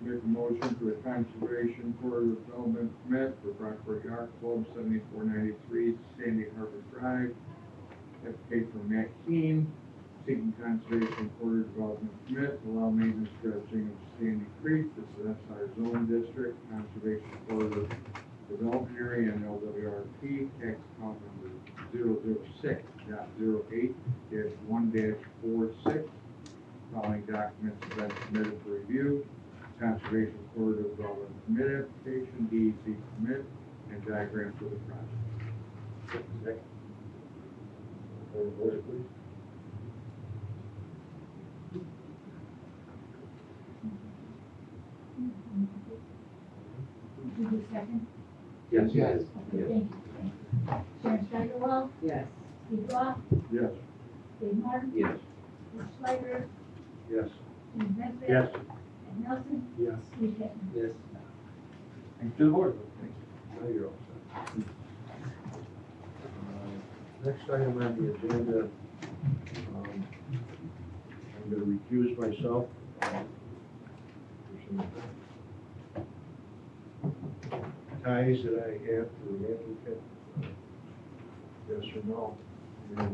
Make a motion for a conservation for development permit for Rockport Yacht Club, 7493 Sandy Harbor Drive. Application from Matt Keen, seeking conservation quarter development permit to allow maintenance dredging of Sandy Creek. This is SR zone district, conservation quarter development area and LWRP, tax account number 006.08-1-46. Following documents have been submitted for review. Conservation Corridor Development Permit application, DEC permit, and diagram for the project. Call the vote, please. Did you second? Yes. Yes. Okay, thank you. Sharon Steigerwald, Yes. Steve Roth, Yes. Dave Martin. Yes. Rich Schleifer, Yes. James Nesbitt. Yes. Ed Nelson, Yes. Steve Chapman. Yes. Thank you to the board. Now you're all set. Next item on the agenda, I'm gonna recuse myself. For some ties that I have to the applicant. Yes or no? And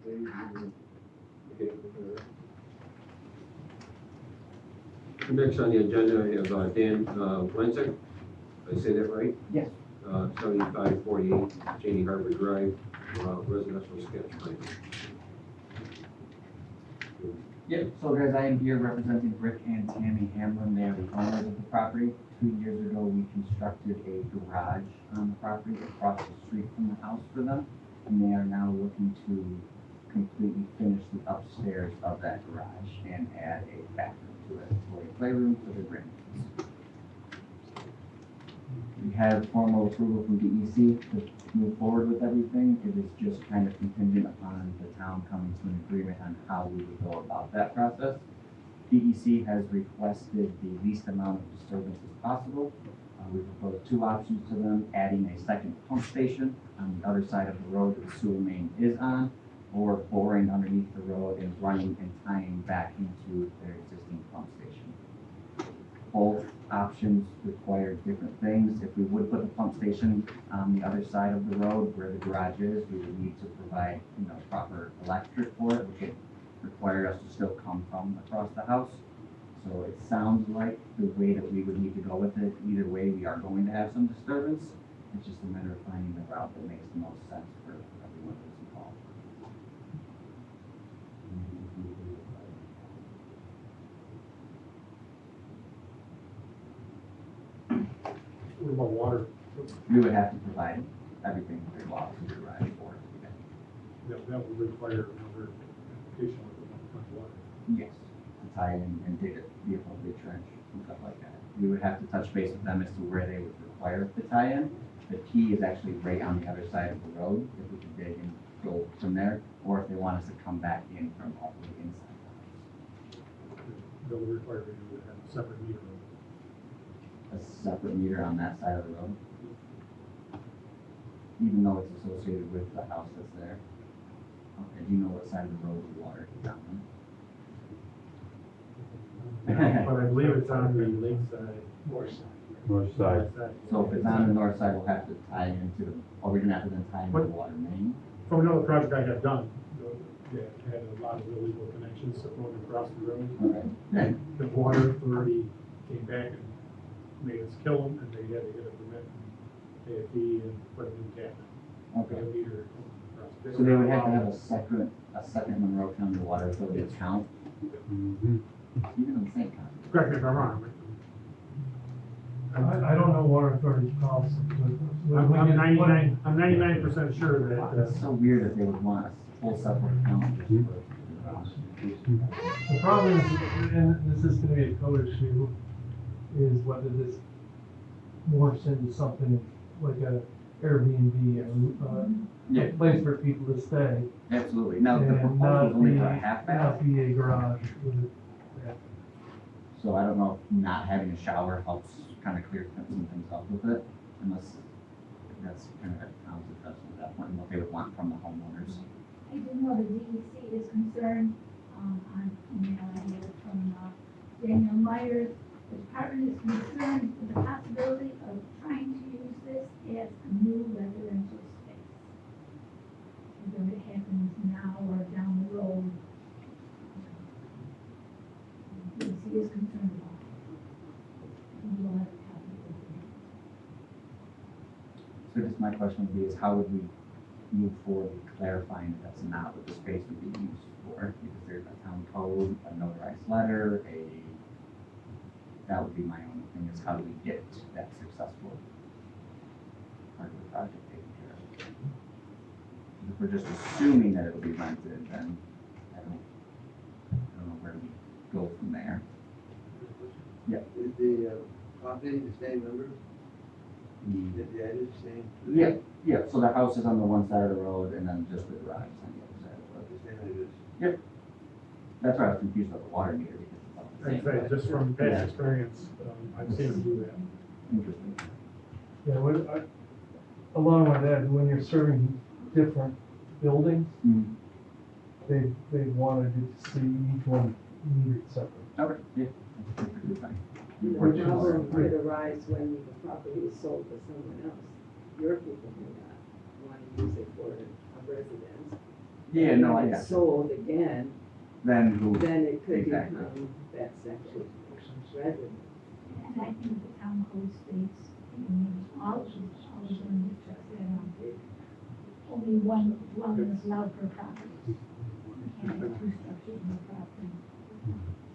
Dave, you okay with that? Next on the agenda, I have Dan Wensick. Did I say that right? Yes. 7548 Janie Harbor Drive, residential sketch plan. Yep, so guys, I am here representing Rick and Tammy Hamlin. They are the owners of the property. 2 years ago, we constructed a garage on the property across the street from the house for them. And they are now looking to completely finish the upstairs of that garage and add a bathroom to it for a playroom for their grandkids. We have formal approval from DEC to move forward with everything. It is just kind of contingent upon the town coming to an agreement on how we would go about that process. DEC has requested the least amount of disturbance as possible. We proposed two options to them: adding a second pump station on the other side of the road that the sewer main is on, or boring underneath the road and running and tying back into their existing pump station. Both options require different things. If we would put the pump station on the other side of the road where the garage is, we would need to provide, proper electric for it, which would require us to still come from across the house. So it sounds like the way that we would need to go with it, either way, we are going to have some disturbance. It's just a matter of finding the route that makes the most sense for everyone who's involved. What about water? We would have to provide everything very well to the garage for it. That would require another application with the water. Yes, to tie in and dig the appropriate trench and stuff like that. We would have to touch base with them as to where they would require the tie-in. The key is actually right on the other side of the road, if we could dig and go from there, or if they want us to come back in from all the way inside the house. That would require you to have a separate meter. A separate meter on that side of the road, even though it's associated with the house that's there. Okay, do you know what side of the road the water is down on? But I believe it's on the lake side. North side. So if it's on the north side, we'll have to tie into, or we're gonna have to then tie into the water main. From another project I had done, they had a lot of illegal connections going across the road. Okay. The water authority came back and made us kill them, and they had to get a permit and pay a fee and put a new cap in. Okay. A meter across. So they would have to have a second Monroe County Water Authority account, Mm-hmm. even in the same county. Correct me if I'm wrong. I don't know water authority policy, but. I'm 99% sure that, It's so weird that they would want a full separate account just for. The problem is, and this is gonna be a code issue, is whether this morphs into something like a Airbnb, Yeah. a place for people to stay. Absolutely. Now, the and proposal not is only be- for a half bath, Not be a garage with a bath. so I don't know if not having a shower helps kind of clear some things up with it, unless that's kind of at the town's discretion at that point, and what they would want from the homeowners. I do know the DEC is concerned, on email I had from Daniel Myers. The department is concerned with the possibility of trying to use this as a new residential space. Whether it happens now or down the road. DEC is concerned about it. And we'll have a copy of it. So just my question would be is how would we move forward with clarifying that that's not what the space would be used for? Because there's a town code, a notarized letter, that would be my only thing is how do we get that successful part of the project taken care of? The If we're just assuming that it'll be rented, then I don't know where we go from there. Yeah. Is the property the same number? The address same? Yeah, yeah, so the house is on the one side of the road and then just the garage is on the other side of the road. The same address? Yep. That's why I was confused about the water meter because it's all the I'd same. say, just from past Yeah. experience, I've seen them do that. Interesting. Yeah, along with that, when you're serving different buildings, Mhm. they wanted you to see each one metered separate. Okay, yeah, that's perfectly fine. The Which is problem great. could arise when the property is sold to someone else. Your people may not want to use it for a residence. Yeah, And no, when I it's got you. sold again, Then who? then it could Exactly. become that second residence. And I think the town code states, all of them, just that, only one dwelling is allowed per property. You can't have two structures on the property.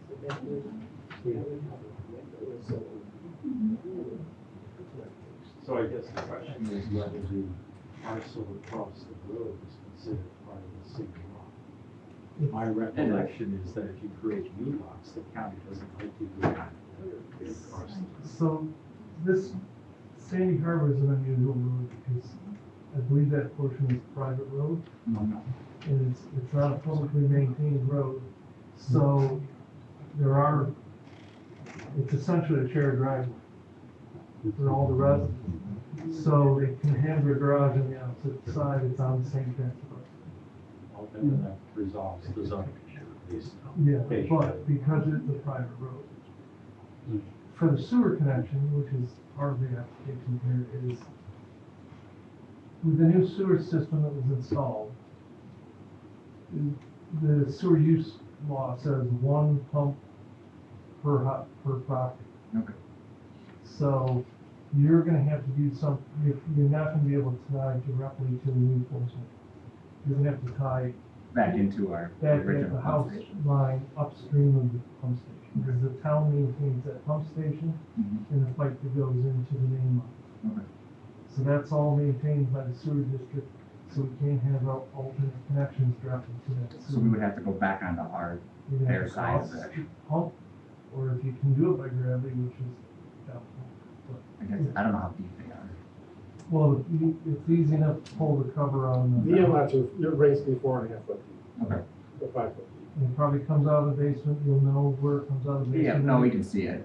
So that would help if it was sold. So I guess the question is whether the parcel across the road is considered part of the single lot. My recollection is that if you create new lots, the county doesn't like you to have big parcels. So this Sandy Harbor is an unusual road because I believe that portion is a private road. And it's not a publicly maintained road. So it's essentially a shared driveway for all the residents. So they can have their garage on the opposite side, it's on the same tax parcel. Well, then that resolves the zoning issue, at least. Yeah, but because it's a private road. For the sewer connection, which is part of the application here, is with the new sewer system that was installed, the sewer use law says one pump per property. Okay. So you're gonna have to do you're not gonna be able to tie directly to the new portion. You're gonna have to tie Back into our back at original the pump house station. line upstream of the pump station, because the town maintains that pump station Mhm. and the pipe that goes into the main line. Okay. So that's all maintained by the sewer district, so we can't have alternate connections directly to that sewer. So we would have to go back onto our, You're gonna their have to side of cross it. the pump, or if you can do it by gravity, which is doubtful. I guess, I don't know how deep they are. Well, it's easy enough to pull the cover on. The inlets are, you're basically 4.5 foot deep, Okay. or 5 foot deep. And it probably comes out of the basement, you'll know where it comes out of the Yeah, basement. no, we can see it.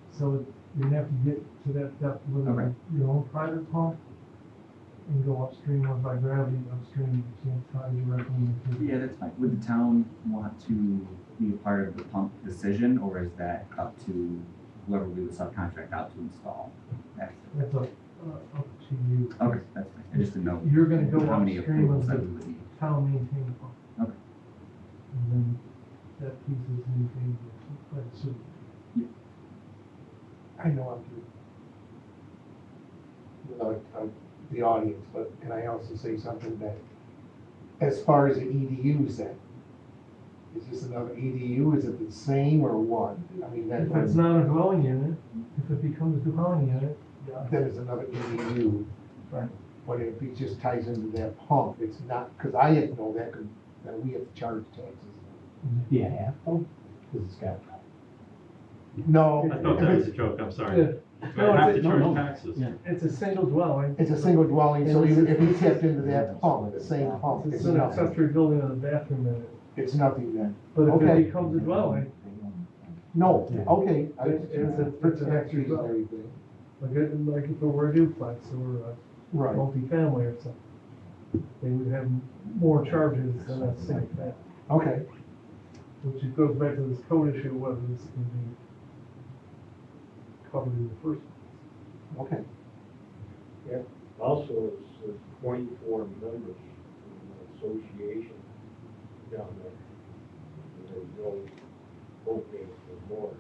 So you're gonna have to get to that depth with Okay. your own private pump and go upstream, or by gravity upstream, you can't tie directly into. Yeah, that's fine. Would the town want to be a part of the pump decision, or is that up to whoever we would subcontract out to install? That's up to you. Okay, that's fine. I just didn't know You're gonna go how many upstream approvals of that the we would need. town maintained pump. Okay. And then that piece is maintained by the sewer. I know I'm without the audience, but can I also say something that, as far as the EDUs then, is this another EDU, is it the same or what? I mean, If it's not a dwelling unit, if it becomes a dwelling unit, then it's another EDU. Right. But if it just ties into that pump, it's not, because I didn't know that, that we have to charge taxes. Yeah, half though, because it's got. No. I thought that was a joke, I'm sorry. Yeah. Do I have to No, charge no. taxes? Yeah. it's a single dwelling. It's a single dwelling, so even if he tapped into that pump, the same pump, It's it's an nothing. accessory building with a bathroom in it. It's nothing then. But if Okay. it becomes a dwelling, No, okay. it's an extra dwelling. Like if it were a duplex or a Right. multifamily or something, they would have more charges than a single family. Okay. Which it goes back to this code issue, whether this can be covered in the first place. Okay. Yeah, also, it's 24 members from the association down there. And there's no opening for more.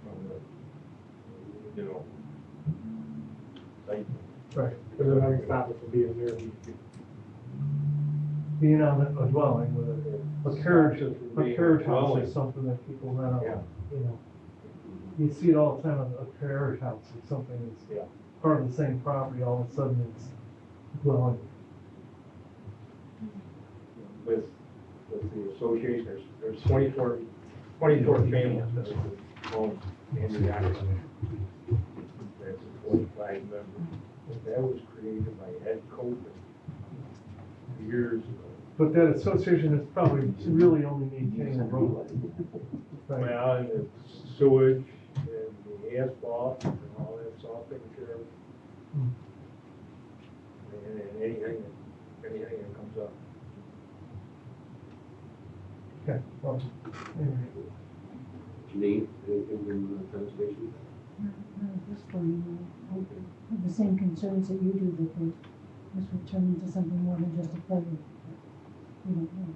From the, site. Right, because they're not gonna stop it from being there. Being on a dwelling with a carriage house is something that people rent out, you know. You see it all the time, a carriage house or something that's part of the same property, all of a sudden it's dwelling. with the association, there's 24 families that own Andrew Jackson. That's a 45 member. That was created by Ed Copeland years ago. But that association is probably really only maintaining the roadway. Right. Well, and the sewage and the asphalt and all that's all taken care of. And anything that comes up. Okay, well, anyway. Janine, anything from the conservation? This one, I have the same concerns that you do, that they just return to something more than just a playground. We don't know.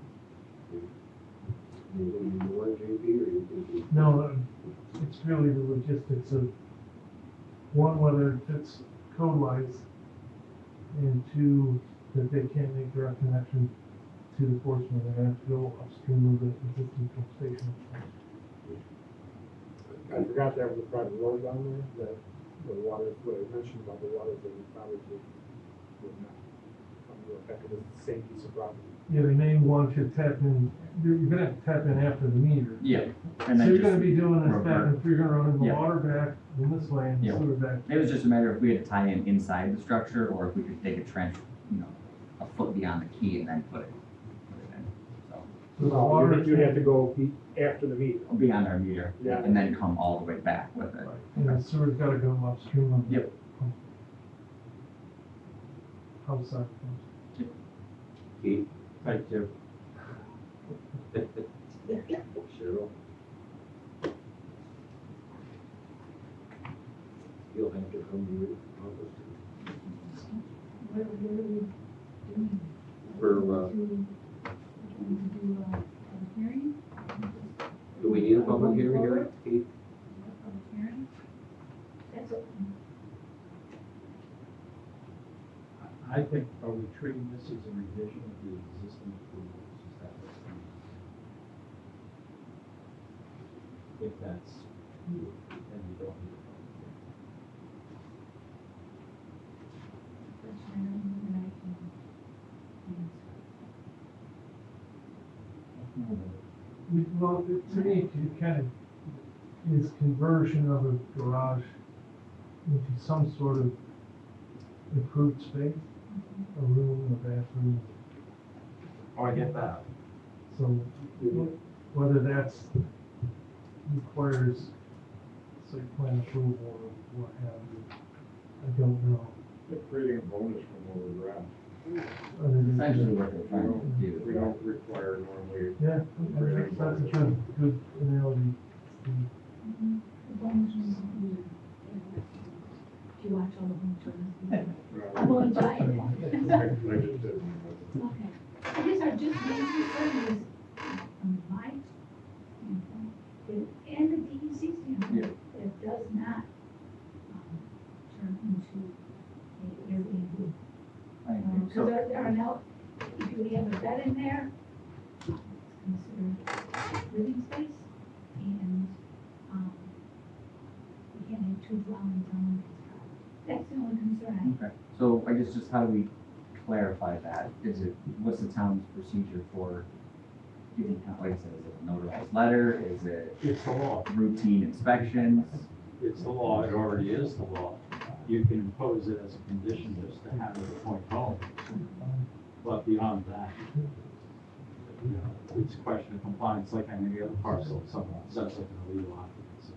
Anything more, JP, or you think? No, it's really the logistics of, one, whether it fits code-wise, and two, that they can't make direct connection to the Portsmouth, they have to go upstream of the existing pump station. I forgot to have the private road down there, that the water, what I mentioned about the water, that we probably would not come to effect, because it's the same piece of property. Yeah, they may want to tap in, you're gonna have to tap in after the meter. Yeah. So And then you're just gonna be doing this back, revert. and you're gonna run the Yeah. water back in this way and the Yeah. sewer back. It was just a matter of if we had to tie in inside the structure, or if we could dig a trench, a foot beyond the key and then put it in, so. So the water. You'd have to go after the meter. Beyond our meter, Yeah. and then come all the way back with it. And the sewer's gotta go upstream of the. Yep. House side. Keith? Thank you. Cheryl? You'll have to come to your office. What are we doing? For, Do a hearing? do we need a public hearing here, Keith? Public hearing? That's what, I think, are we treating this as a revision of the existing approvals? Is that what's going on? If that's true, then we don't need a public hearing. question I don't know that I can answer. Well, to me, it kind of is conversion of a garage into some sort of improved space, a room, a bathroom. Oh, I get that. So whether that's requires site plan approval or what have you, I don't know. They're creating a bonus from where we're at. Other than- Essentially what they're trying to do. We don't require normally. Yeah, that's a good analogy. Do you watch all the home shows? I'm only trying. I just did. Okay. I guess our just main concern is, from my standpoint, and the DEC standpoint, that it does not turn into a Airbnb. I agree. Because there are now, if you have a bed in there, it's considered living space, and you can't have two dwellings on one piece of property. That's the only concern Okay, so I guess just how do we clarify that? What's the town's procedure for giving, like I said, is it a notarized letter? Is it It's the law. routine inspections? It's the law, it already is the law. You can impose it as a condition just to have it point home. But beyond that, you know, it's a question of compliance like any other parcel, someone says like an illegal occupancy.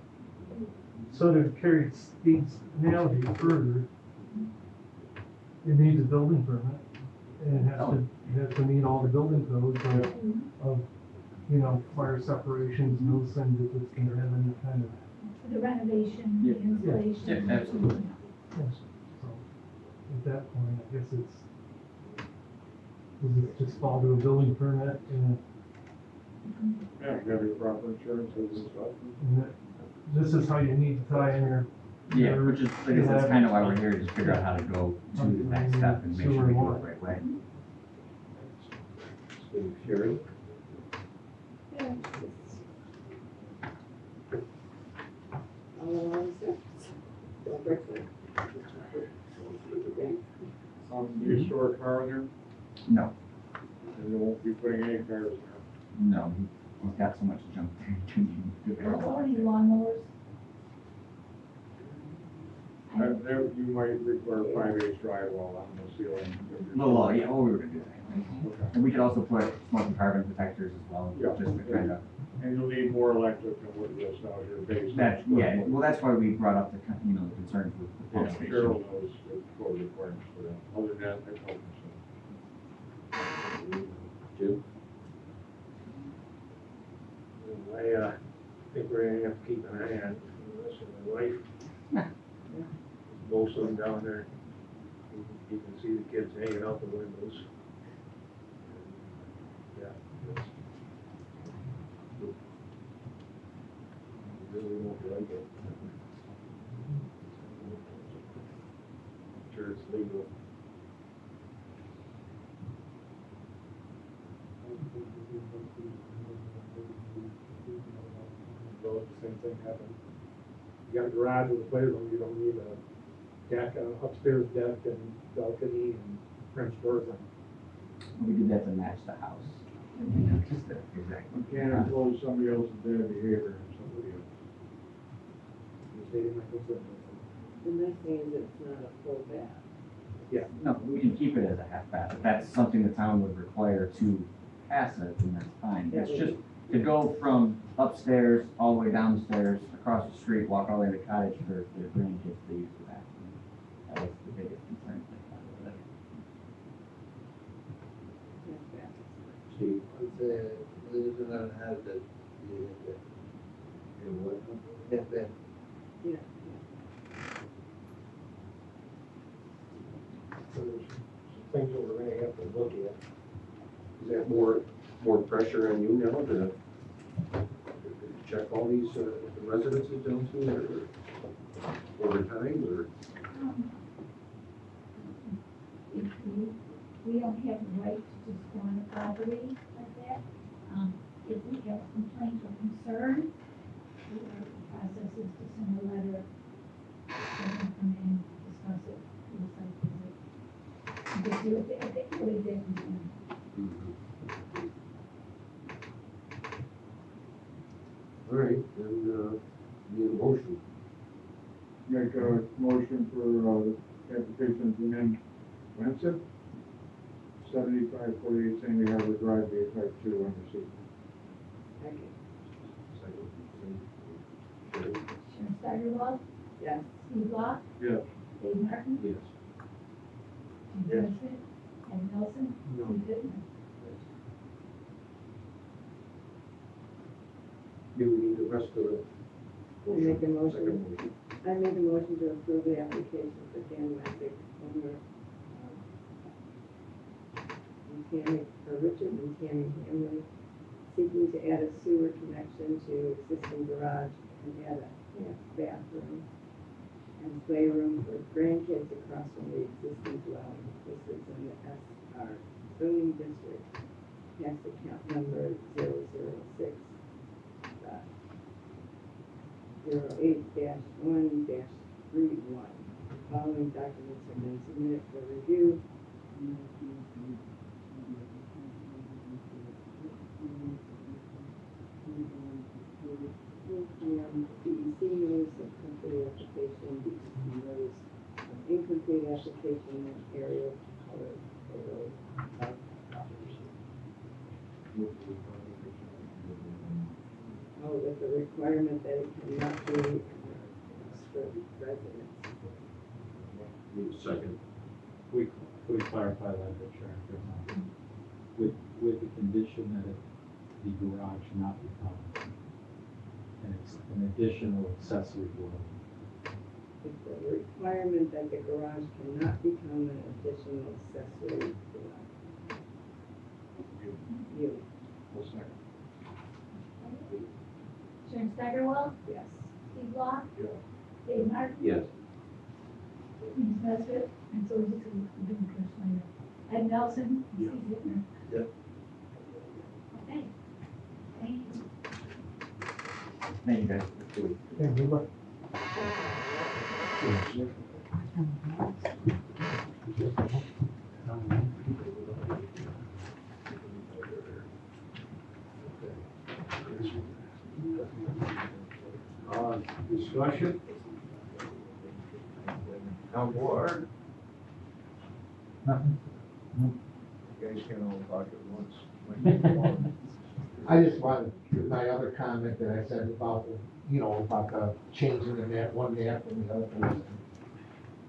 So to carry Steve's analogy further, it needs a building permit, and it has to meet all the building codes of, fire separations, no things if it's gonna have any kind of. The renovation, the installation. Yeah, absolutely. Yes. So, at that point, I guess does it just fall to a building permit and Yeah, you have your proper insurances and stuff. this is how you need to tie in your. Yeah, which is, I guess that's kind of why we're here, to figure out how to go to the next step and make sure we do it the right way. Sherry? Yeah. All along don't break it. Do you store a car in there? No. And they won't be putting any cars there. No, he's got so much junk there, he couldn't even do it all. Or any lawnmowers. There, you might require 5/8 drywall on the ceiling. Well, yeah, well, we were gonna do that anyway. Okay. And we could also put smoke and carbon protectors as well, Yeah. just to kind of, And you'll need more electric than what it is out here based. that, yeah, well, that's why we brought up the, the concerns with the Yeah, pump station. Cheryl knows the code requirements for that. Other than that, I told them Jim? I think we're gonna have to keep an eye on, unless my wife. Most of them down there, you can see the kids hanging out the windows. Yeah. it's- Really won't like it. Sure it's legal. Well, the same thing happened. You got a garage with a playroom, you don't need a deck, upstairs deck and balcony and French doors on. We did that to match the house. Just the exact. you can't impose somebody else's bad behavior on somebody else. You stated my concern. The next thing is it's not a full bath. Yeah, no, we can keep it as a half bath. If that's something the town would require to pass it, then that's fine. It's just to go from upstairs all the way downstairs, across the street, walk all the way to the cottage for their grandkids to use the bathroom. That was the biggest concern they had with it. Steve? Believe it or not, have that, And what? half bath. Yeah. So there's some things that we're gonna have to look at. Is that more pressure on you now to check all these residences down here, or over time, or? If we don't have the right to just go on a property like that. If we have complaints or concerns, the process is to send a letter, have them come in, discuss it, do a site visit. Just do it, what it is. All right, then, need a motion. Make a motion for, the application to amend Wensit, 7548 Sandy Harbor Drive, Bay Type 2 under C. Sharon Steigerwald, Yes. Steve Law, Yes. Dave Martin, Yes. Jim Judson, Ed Nelson, No. Steve Bittner. Do we need the rest of the? I make a Second motion, motion. I make a motion to approve the application for Dan Wessick, owner, Richard and Tammy Hamlin, seeking to add a sewer connection to existing garage and add a half bathroom and playroom for grandkids across from the existing dwelling. This is in the SR zoning district, tax account number 006. 08-1-31. Following documents have been submitted for review. DEC notice of complete application, DEC notice of incomplete application, and area color photo of property. Oh, with the requirement that it cannot be in the residence. Need a second. Could we clarify that, Sharon, for a moment? With the condition that the garage not become an additional accessory dwelling. It's a requirement that the garage cannot become an additional accessory dwelling. You, I'll second. Sharon Steigerwald, yes. Steve Law, Yeah. Dave Martin, Yes. Denise Nesbitt, and so we're just doing Chris Langer. Ed Nelson, Yeah. Steve Bittner. Yeah. Okay, thank you. Thank you guys. Okay, good luck. discussion? On board? Nothing? You guys can't all talk at once. I just wanted, my other comment that I said about, about the changing the map, one map and the other person.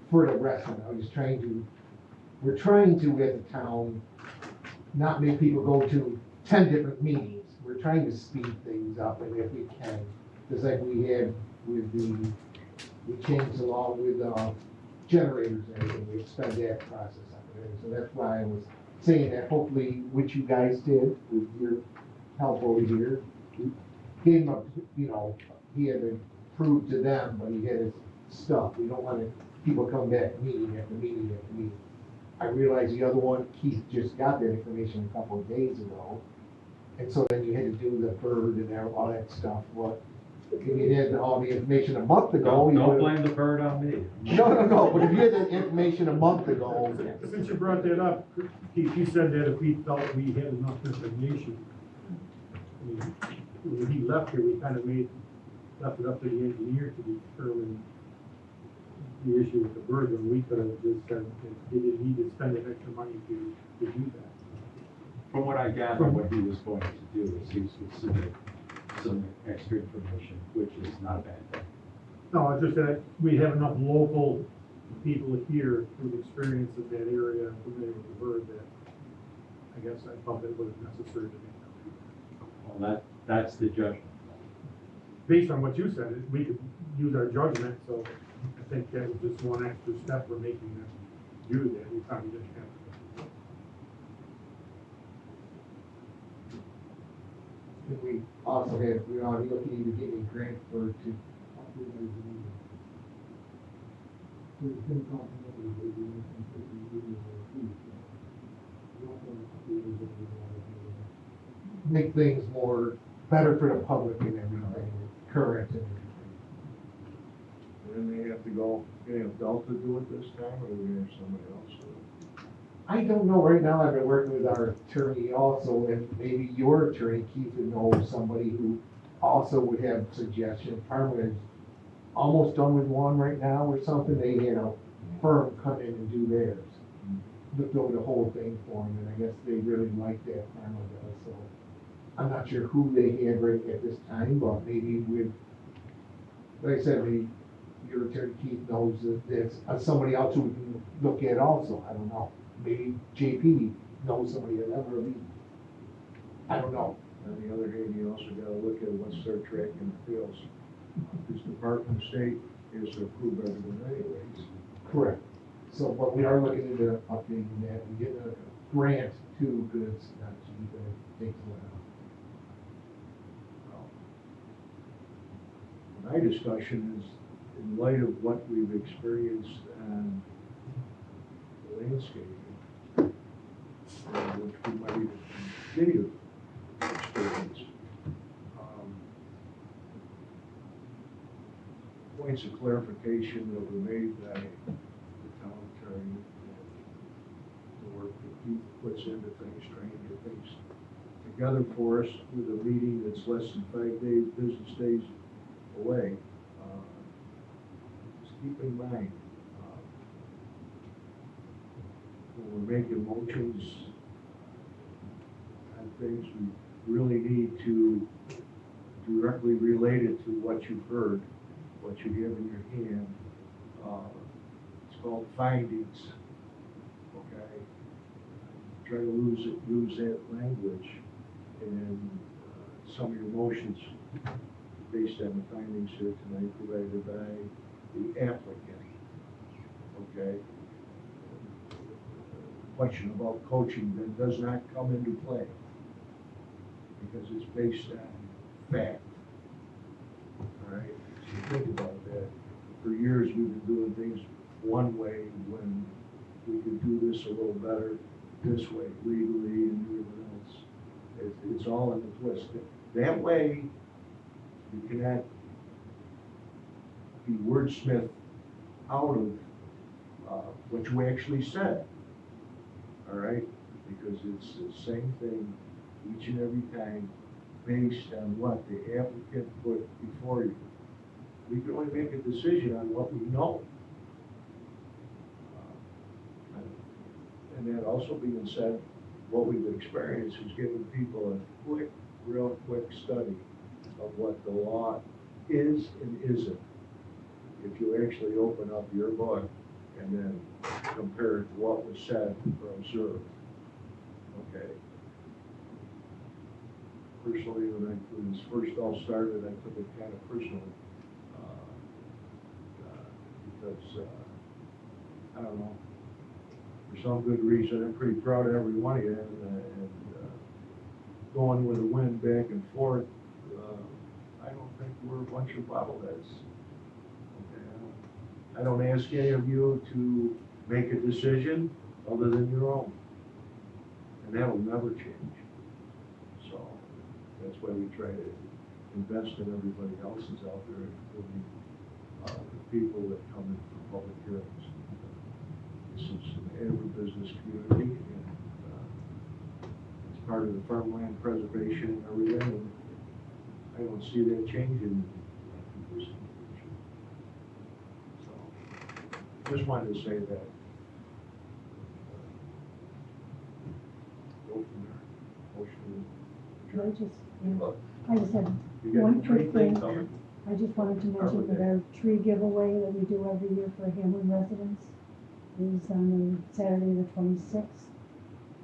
For the rest of it, I was we're trying to, as a town, not make people go to 10 different meetings. We're trying to speed things up, and if we can, just like we had with we changed the law with generators and everything, we sped that process up. So that's why I was saying that hopefully, which you guys did with your help over here, gave him a, he had to prove to them, but he had his stuff. We don't want people come back meeting after meeting after meeting. I realized the other one, Keith just got that information a couple of days ago. And so then you had to do the bird and all that stuff. What, if you had all the information a month ago. Don't blame the bird on me. No, but if you had the information a month ago. Since you brought that up, Keith, you said that if we felt we had enough information, I mean, when he left here, we kind of left it up to the engineer to determine the issue with the bird, and we could have just said, he didn't need to spend the extra money to do that. From what I gather, what he was going to do is he would submit some extra information, which is not a bad thing. No, it's just that we have enough local people here with experience in that area and familiar with the bird that I guess I felt it was necessary to make that. Well, that's the judgment. Based on what you said, we could use our judgment, so I think that was just one extra step we're making them do that. We probably didn't have to. We also had, we are looking to get a grant for make things more, better for the public and everything, current and everything. And then they have to go, have Delta do it this time, or we have somebody else do it? I don't know, right now I've been working with our attorney also, and maybe your attorney, Keith, would know somebody who also would have suggestions. Parma is almost done with one right now or something, they had a firm come in and do theirs. Looked over the whole thing for them, and I guess they really like that Parma does, so. I'm not sure who they had right at this time, but maybe with, like I said, maybe your attorney Keith knows that there's somebody else who we can look at also, I don't know. Maybe JP knows somebody that ever leave. I don't know. On the other hand, you also gotta look at what's their track in the fields. This Department of State is to approve everything anyways. Correct. So, but we are looking into updating that and getting a grant too, because it's not cheap and it takes a while. My discussion is, in light of what we've experienced on the landscaping, which we might even continue to experience, points of clarification that were made by the town attorney, the work that he puts into things, trying to get things together for us with a meeting that's less than 5 days, business days away. Just keep in mind, when we're making motions on things, we really need to directly relate it to what you've heard, what you have in your hand. It's called findings, okay? Try to use that language in some of your motions based on the findings here tonight provided by the applicant, okay? Question about coaching then does not come into play because it's based on fact, all right? So think about that. For years, we've been doing things one way when we could do this a little better this way, legally and everything else. It's all in the twist. That way, you cannot be wordsmith out of what you actually said, all right? Because it's the same thing each and every time based on what the applicant put before you. we can only make a decision on what we know. And that also being said, what we've experienced is giving people a real quick study of what the law is and isn't. If you actually open up your book and then compare it to what was said or observed, okay? Personally, when this first all started, I took it kind of personal, because, I don't know, for some good reason, I'm pretty proud of every one of you, and going with the wind back and forth, I don't think we're a bunch of bobbleheads. Okay, I don't ask any of you to make a decision other than your own, and that'll never change. So that's why we try to invest in everybody else's out there, including the people that come in for public hearings. This is an agribusiness community, and it's part of the farmland preservation and everything, and I don't see that changing. So, just wanted to say that. Go from there. Motion. I just had You got one the tree quick thing. coming? I just wanted to mention that our tree giveaway that we do every year for Hamlin residents is on Saturday the 26th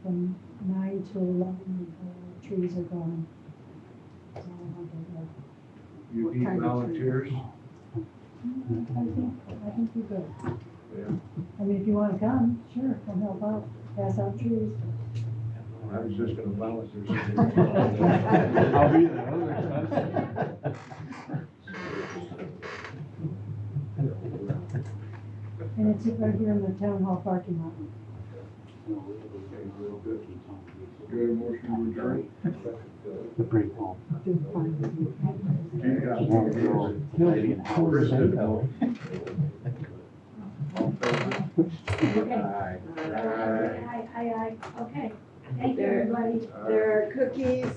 from 9 to 11. The trees are gone. So I wanted You What need kind of tree? volunteers? I think you're good. Yeah. I mean, if you want to come, sure, come help out, pass out trees. I was just gonna volunteer. I'll be there, those are expensive. And it's right here in the town hall parking lot. Okay, real good. Good, motion to adjourn. The break home. Gene got No, one. maybe an hour. Chris did go. All in favor? Okay. Aye. Aye. Aye, okay. Thank you, There- everybody. There are cookies